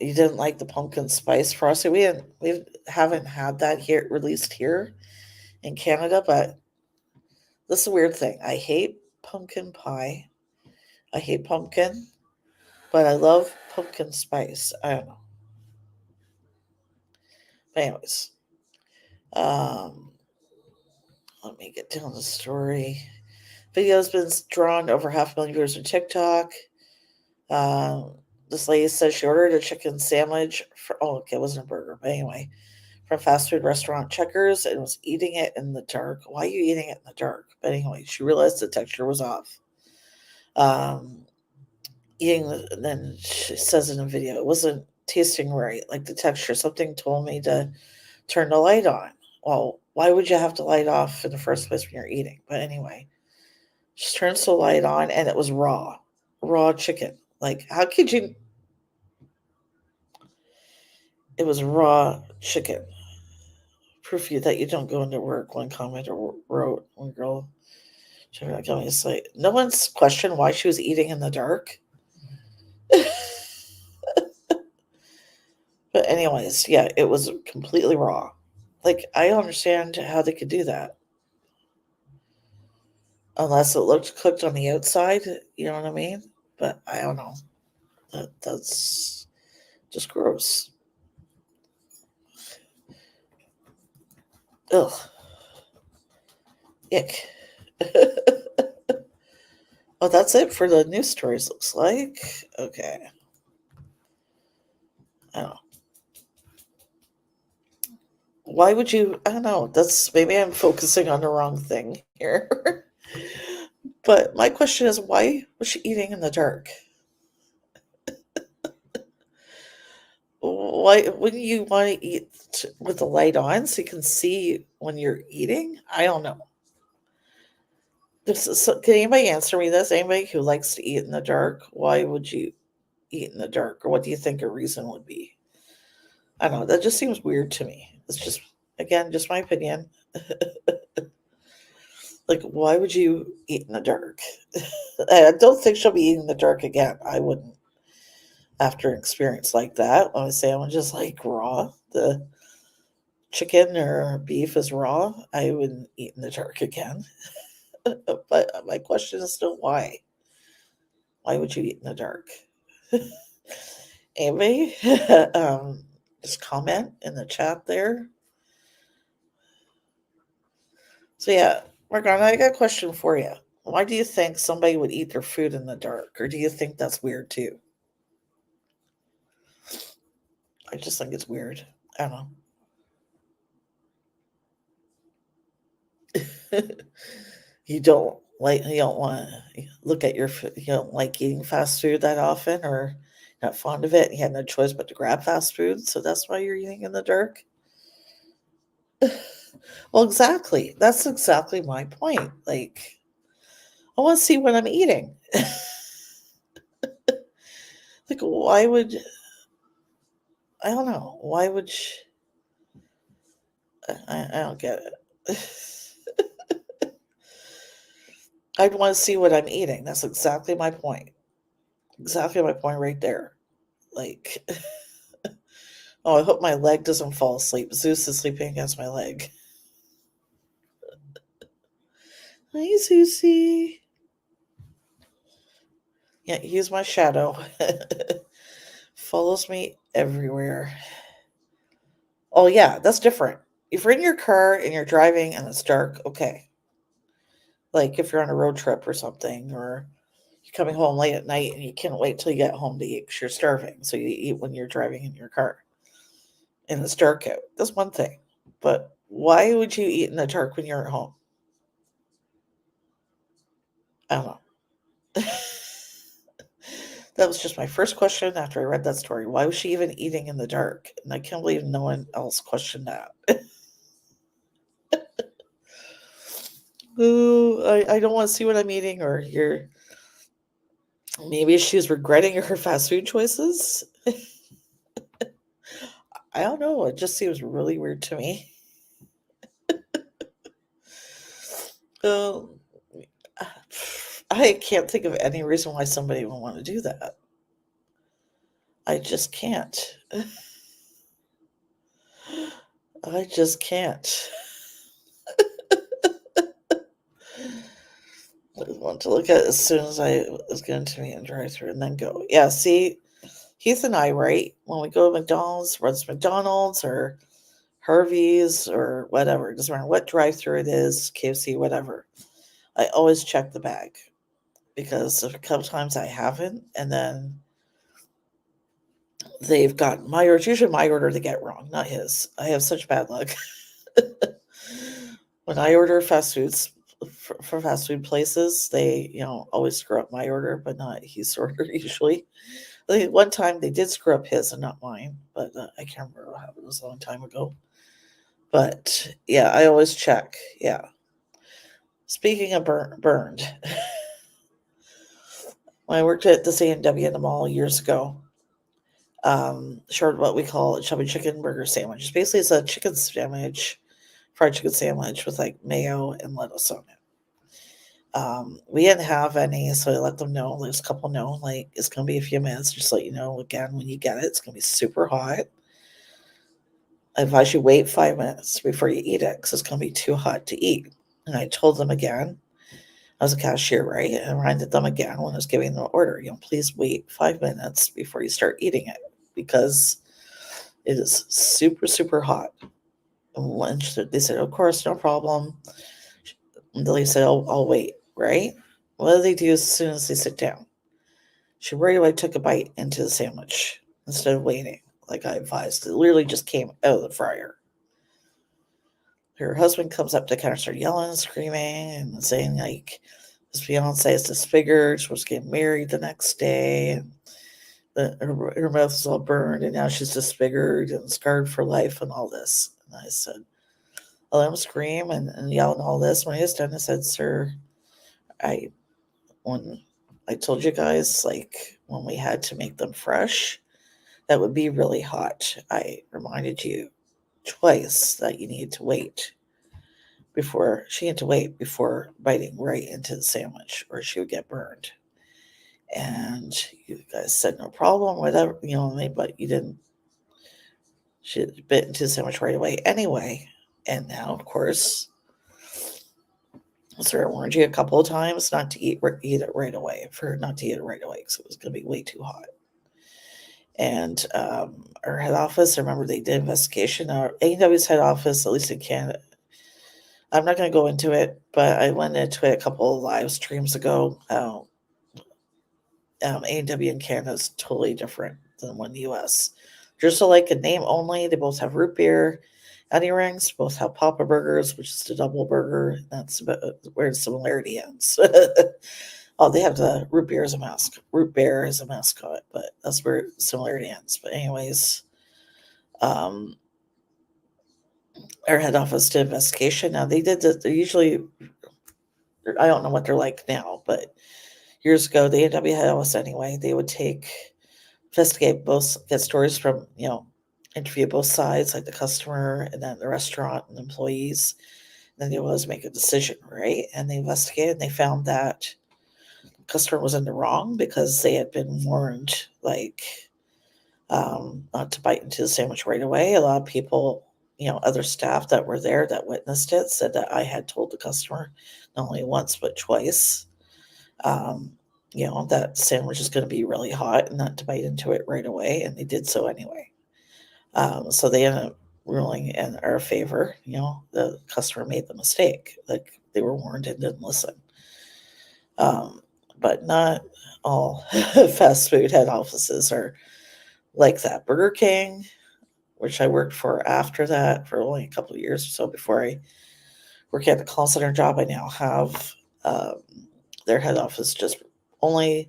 You didn't like the pumpkin spice frosty. We haven't had that here released here in Canada, but this is a weird thing. I hate pumpkin pie. I hate pumpkin, but I love pumpkin spice. I don't know. But anyways, um, let me get down the story. Video has been drawn over 500,000 viewers on TikTok. Um, this lady says she ordered a chicken sandwich okay, it wasn't a burger, but anyway, from fast food restaurant Checkers and was eating it in the dark. Why are you eating it in the dark? But anyway, she realized the texture was off. Um, then she says in a video, it wasn't tasting right, like the texture. Something told me to turn the light on. Well, why would you have to light off in the first place when you're eating? But anyway, she turns the light on and it was raw chicken. Like, how could you? It was raw chicken. Proof that you don't go into work. One commenter wrote, one girl, it's like, no one's questioned why she was eating in the dark. But anyways, yeah, it was completely raw. Like, I don't understand how they could do that. Unless it looked cooked on the outside, you know what I mean? But I don't know. That's just gross. Ugh. Ick. Oh, that's it for the news stories, looks like. Okay. Oh. Why would you? I don't know. That's maybe I'm focusing on the wrong thing here. But my question is, why was she eating in the dark? Why wouldn't you want to eat with the light on so you can see when you're eating? I don't know. Can anybody answer me this? Anybody who likes to eat in the dark, why would you eat in the dark? Or what do you think a reason would be? I don't know. That just seems weird to me. It's just, again, just my opinion. Like, why would you eat in the dark? I don't think she'll be eating in the dark again. I wouldn't. After an experience like that, when I say I'm just like raw, the chicken or beef is raw, I wouldn't eat in the dark again. But my question is still why? Why would you eat in the dark? Anyway, just comment in the chat there. So yeah, Morgana, I got a question for you. Why do you think somebody would eat their food in the dark? Or do you think that's weird too? I just think it's weird. I don't know. You don't want to look at your food. You don't like eating fast food that often, or not fond of it. And you had no choice but to grab fast food, so that's why you're eating in the dark. Well, exactly. That's exactly my point. Like, I want to see what I'm eating. Like, why would I don't know? Why would I don't get it. I'd want to see what I'm eating. That's exactly my point. Exactly my point right there. Like, oh, I hope my leg doesn't fall asleep. Zeus is sleeping against my leg. Hi, Zeusy. Yeah, he's my shadow. Follows me everywhere. Oh, yeah, that's different. If you're in your car and you're driving and it's dark, okay. Like if you're on a road trip or something, or you're coming home late at night and you can't wait till you get home to eat because you're starving. So you eat when you're driving in your car and it's dark out. That's one thing. But why would you eat in the dark when you're at home? I don't know. That was just my first question after I read that story. Why was she even eating in the dark? And I can't believe no one else questioned that. Oh, I don't want to see what I'm eating, or you're maybe she's regretting her fast food choices. I don't know. It just seems really weird to me. Um, I can't think of any reason why somebody would want to do that. I just can't. I just can't. I want to look at it as soon as I was going to meet and drive through and then go. Yeah, see, Heath and I, right? When we go to McDonald's, whether it's McDonald's or Harvey's or whatever, it doesn't matter what drive through it is, KFC, whatever. I always check the bag because a couple times I haven't, and then they've got my order. It's usually my order they get wrong, not his. I have such bad luck. When I order fast foods for fast food places, they always screw up my order, but not his order usually. I think one time they did screw up his and not mine, but I can't remember what happened. It was a long time ago. But yeah, I always check. Yeah. Speaking of burned, when I worked at the A&W in the mall years ago, showed what we call a chubby chicken burger sandwich. Basically, it's a chicken sandwich, fried chicken sandwich with like mayo and lettuce on it. We didn't have any, so I let them know. There's a couple know, like it's gonna be a few minutes. Just let you know again when you get it, it's gonna be super hot. I advise you wait 5 minutes before you eat it because it's gonna be too hot to eat. And I told them again. I was a cashier, right? And I reminded them again when I was giving them the order. Please wait 5 minutes before you start eating it because it is super, super hot. And they said, of course, no problem. And Lily said, I'll wait, right? What do they do as soon as they sit down? She right away took a bite into the sandwich instead of waiting, like I advised. It literally just came out of the fryer. Her husband comes up to kind of start yelling and screaming and saying, like, his fiance is disfigured. She was getting married the next day. And her mouth is all burned, and now she's disfigured and scarred for life and all this. And I said, I let him scream and yell and all this. When he was done, I said, sir, when I told you guys, like, when we had to make them fresh, that would be really hot. I reminded you twice that you need to wait she had to wait before biting right into the sandwich or she would get burned. And you guys said no problem, whatever, but you didn't. She bit into the sandwich right away anyway. And now, of course, So I warned you a couple of times not to eat it right away, because it was going to be way too hot. And our head office, I remember they did investigation. Our AEW's head office, at least in Canada, I'm not going to go into it, but I went into it a couple of live streams ago. A&W in Canada is totally different than one in the US. Just like a name only, they both have root beer, onion rings, both have Papa Burgers, which is the double burger. That's about where the similarity ends. Oh, they have the root beer as a root beer as a mascot, but that's where similarity ends. But anyways, our head office did investigation. Now they did this. They usually, I don't know what they're like now, but years ago, the A&W head office anyway, they would investigate both, get stories from, interview both sides, like the customer and then the restaurant and employees. And then they always make a decision, right? And they investigated and they found that the customer was in the wrong because they had been warned, not to bite into the sandwich right away. A lot of people, other staff that were there that witnessed it said that I had told the customer not only once but twice, that sandwich is going to be really hot and not to bite into it right away. And they did so anyway. So they ended up ruling in our favor. The customer made the mistake. Like they were warned and didn't listen. But not all fast food head offices are like that. Burger King, which I worked for after that for only a couple of years or so before I work at the call center job I now have, their head office just only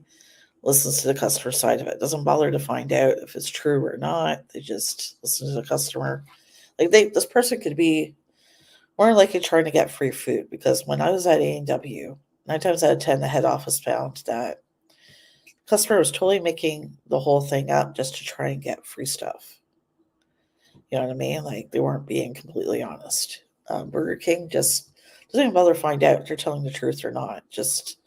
listens to the customer side of it. Doesn't bother to find out if it's true or not. They just listen to the customer. Like this person could be more likely trying to get free food, because when I was at A&W, 9 times out of 10, the head office found that the customer was totally making the whole thing up just to try and get free stuff. You know what I mean? Like they weren't being completely honest. Burger King just doesn't even bother to find out if they're telling the truth or not. Just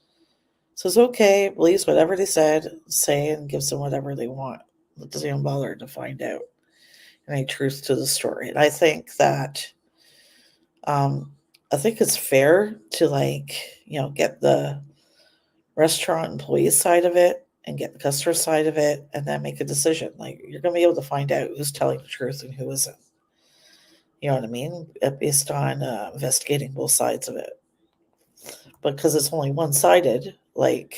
says, okay, believes whatever they say, and gives them whatever they want. It doesn't even bother to find out any truth to the story. And I think that, it's fair to get the restaurant employee side of it and get the customer side of it, and then make a decision. Like you're going to be able to find out who's telling the truth and who isn't. You know what I mean? Based on investigating both sides of it. But because it's only one-sided, like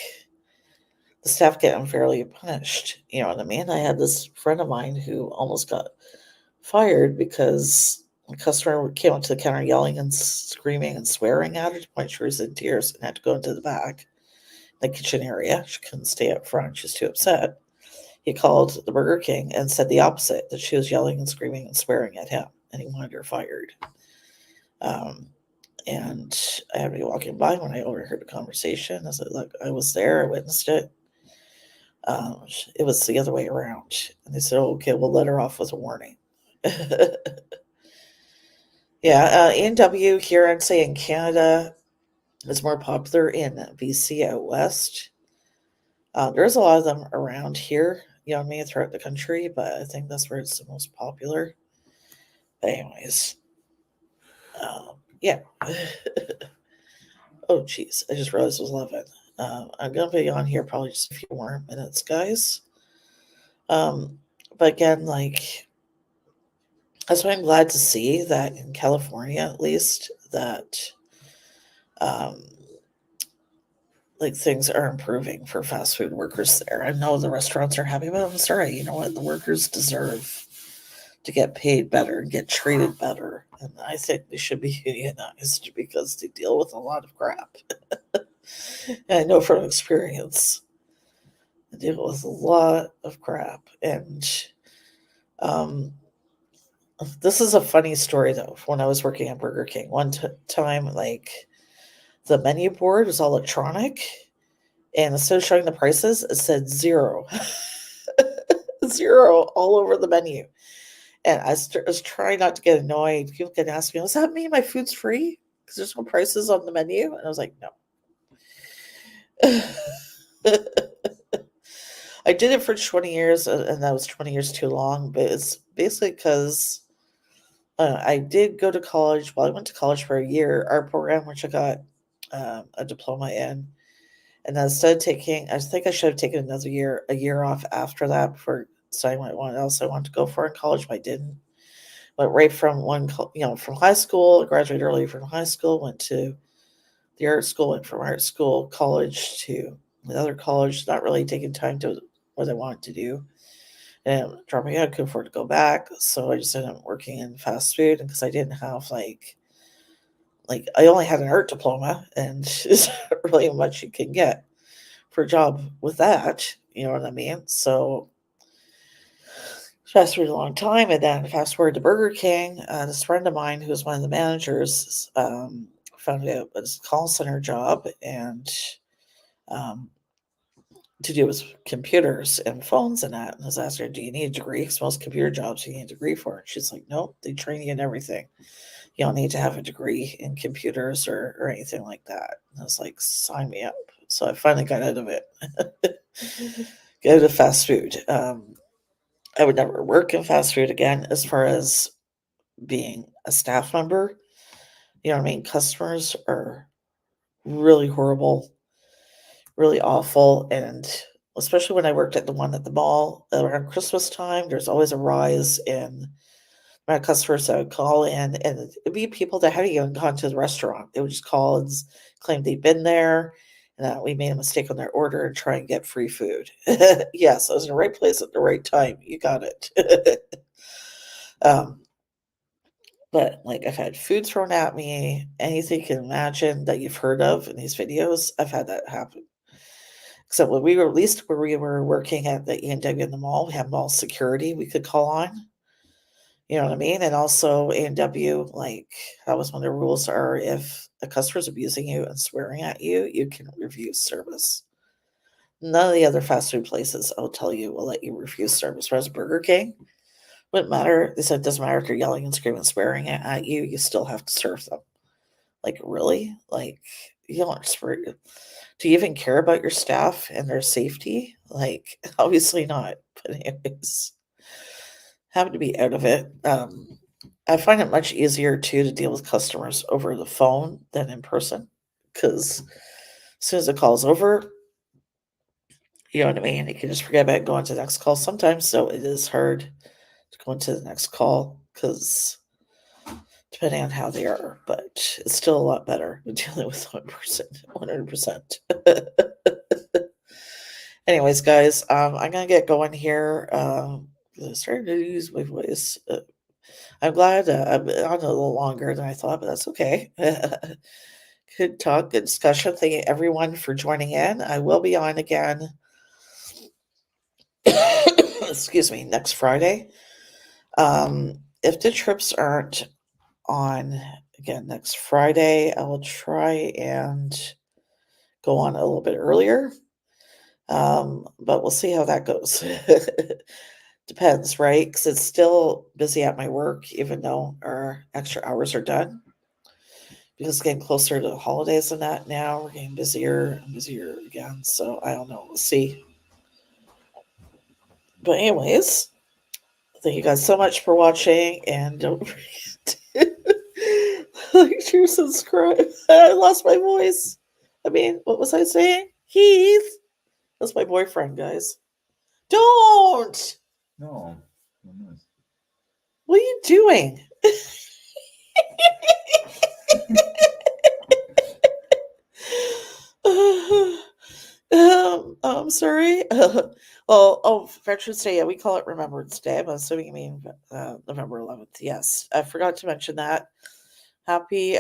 the staff get unfairly punished. You know what I mean? I had this friend of mine who almost got fired because the customer came up to the counter yelling and screaming and swearing at her to the point she was in tears and had to go into the back, the kitchen area. She couldn't stay up front. She was too upset. He called the Burger King and said the opposite, that she was yelling and screaming and swearing at him, and he wanted her fired. And I had to be walking by when I overheard the conversation. I said, look, I was there. I witnessed it. It was the other way around. And they said, oh, okay, we'll let her off with a warning. Yeah, A&W here, I'd say in Canada, is more popular in BC out west. There's a lot of them around here, throughout the country, but I think that's where it's the most popular. But anyways, yeah. Oh, jeez, I just realized it was 11. I'm going to be on here probably just a few more minutes, guys. But again, that's why I'm glad to see that in California, at least, that things are improving for fast food workers there. I know the restaurants are happy, but I'm sorry, you know what? The workers deserve to get paid better and get treated better. And I think they should be unionized because they deal with a lot of crap. And I know from experience, they deal with a lot of crap. And this is a funny story, though. When I was working at Burger King, one time, the menu board was all electronic, and instead of showing the prices, it said 0. 0 all over the menu. And I was trying not to get annoyed. People kept asking me, does that mean my food's free? Because there's no prices on the menu? And I was like, no. I did it for 20 years, and that was 20 years too long. But it's basically because I did go to college. Well, I went to college for a year. Our program, which I got a diploma in. And instead of taking, I think I should have taken a year off after that before deciding what else I wanted to go for in college, but I didn't. Went right from from high school, graduated early from high school, went to the art school, went from art school, college to another college, not really taking time to what I wanted to do. And dropping out, couldn't afford to go back. So I just ended up working in fast food. And because I didn't have I only had an art diploma, and it's not really much you can get for a job with that. You know what I mean? So fast forward a long time, and then fast forward to Burger King. This friend of mine, who was one of the managers, found out it was a call center job, and um, to do with computers and phones and that. And I was asking her, "Do you need a degree? Because most computer jobs you need a degree for." And she's like, "Nope, they train you in everything. You don't need to have a degree in computers or anything like that." And I was like, "Sign me up." So I finally got out of it. Go to fast food. I would never work in fast food again as far as being a staff member. You know what I mean? Customers are really horrible, really awful. And especially when I worked at the one at the mall around Christmas time, there's always a rise in my customers that would call in, and it'd be people that hadn't even gone to the restaurant. They would just call and claim they'd been there and that we made a mistake on their order and try and get free food. Yes, I was in the right place at the right time. You got it. um, but I've had food thrown at me, anything you can imagine that you've heard of in these videos, I've had that happen. Except when we were, at least where we were working at the E&W in the mall, we had mall security we could call on. You know what I mean? And also A&W, that was one of the rules are if a customer's abusing you and swearing at you, you can refuse service. None of the other fast food places, I'll tell you, will let you refuse service. Whereas Burger King, wouldn't matter. They said it doesn't matter if they're yelling and screaming and swearing at you, you still have to serve them. Really? You don't swear. Do you even care about your staff and their safety? Obviously not. But anyways, happen to be out of it. I find it much easier too to deal with customers over the phone than in person because as soon as the call's over, you know what I mean? You can just forget about going to the next call sometimes. So it is hard to go into the next call because depending on how they are, but it's still a lot better than dealing with one person, 100%. Anyways, guys, I'm gonna get going here. I'm starting to use my voice. I'm glad I've been on a little longer than I thought, but that's okay. Good talk, good discussion. Thank you everyone for joining in. I will be on again. Excuse me, next Friday. If the trips aren't on again next Friday, I will try and go on a little bit earlier. But we'll see how that goes. Depends, right? Because it's still busy at my work, even though our extra hours are done. Because it's getting closer to the holidays and that now. We're getting busier and busier again. So I don't know. We'll see. But anyways, thank you guys so much for watching. And don't forget to like, share, subscribe. I lost my voice. I mean, what was I saying? Heath. That's my boyfriend, guys. Don't! No. Nice. What are you doing? I'm sorry. Veterans Day. Yeah, we call it Remembrance Day. I'm assuming you mean November 11th. Yes, I forgot to mention that. Happy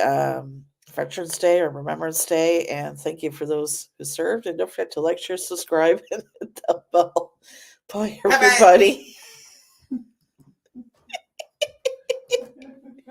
Veterans Day or Remembrance Day, and thank you for those who served. And don't forget to like, share, subscribe, and hit the bell. Bye, everybody.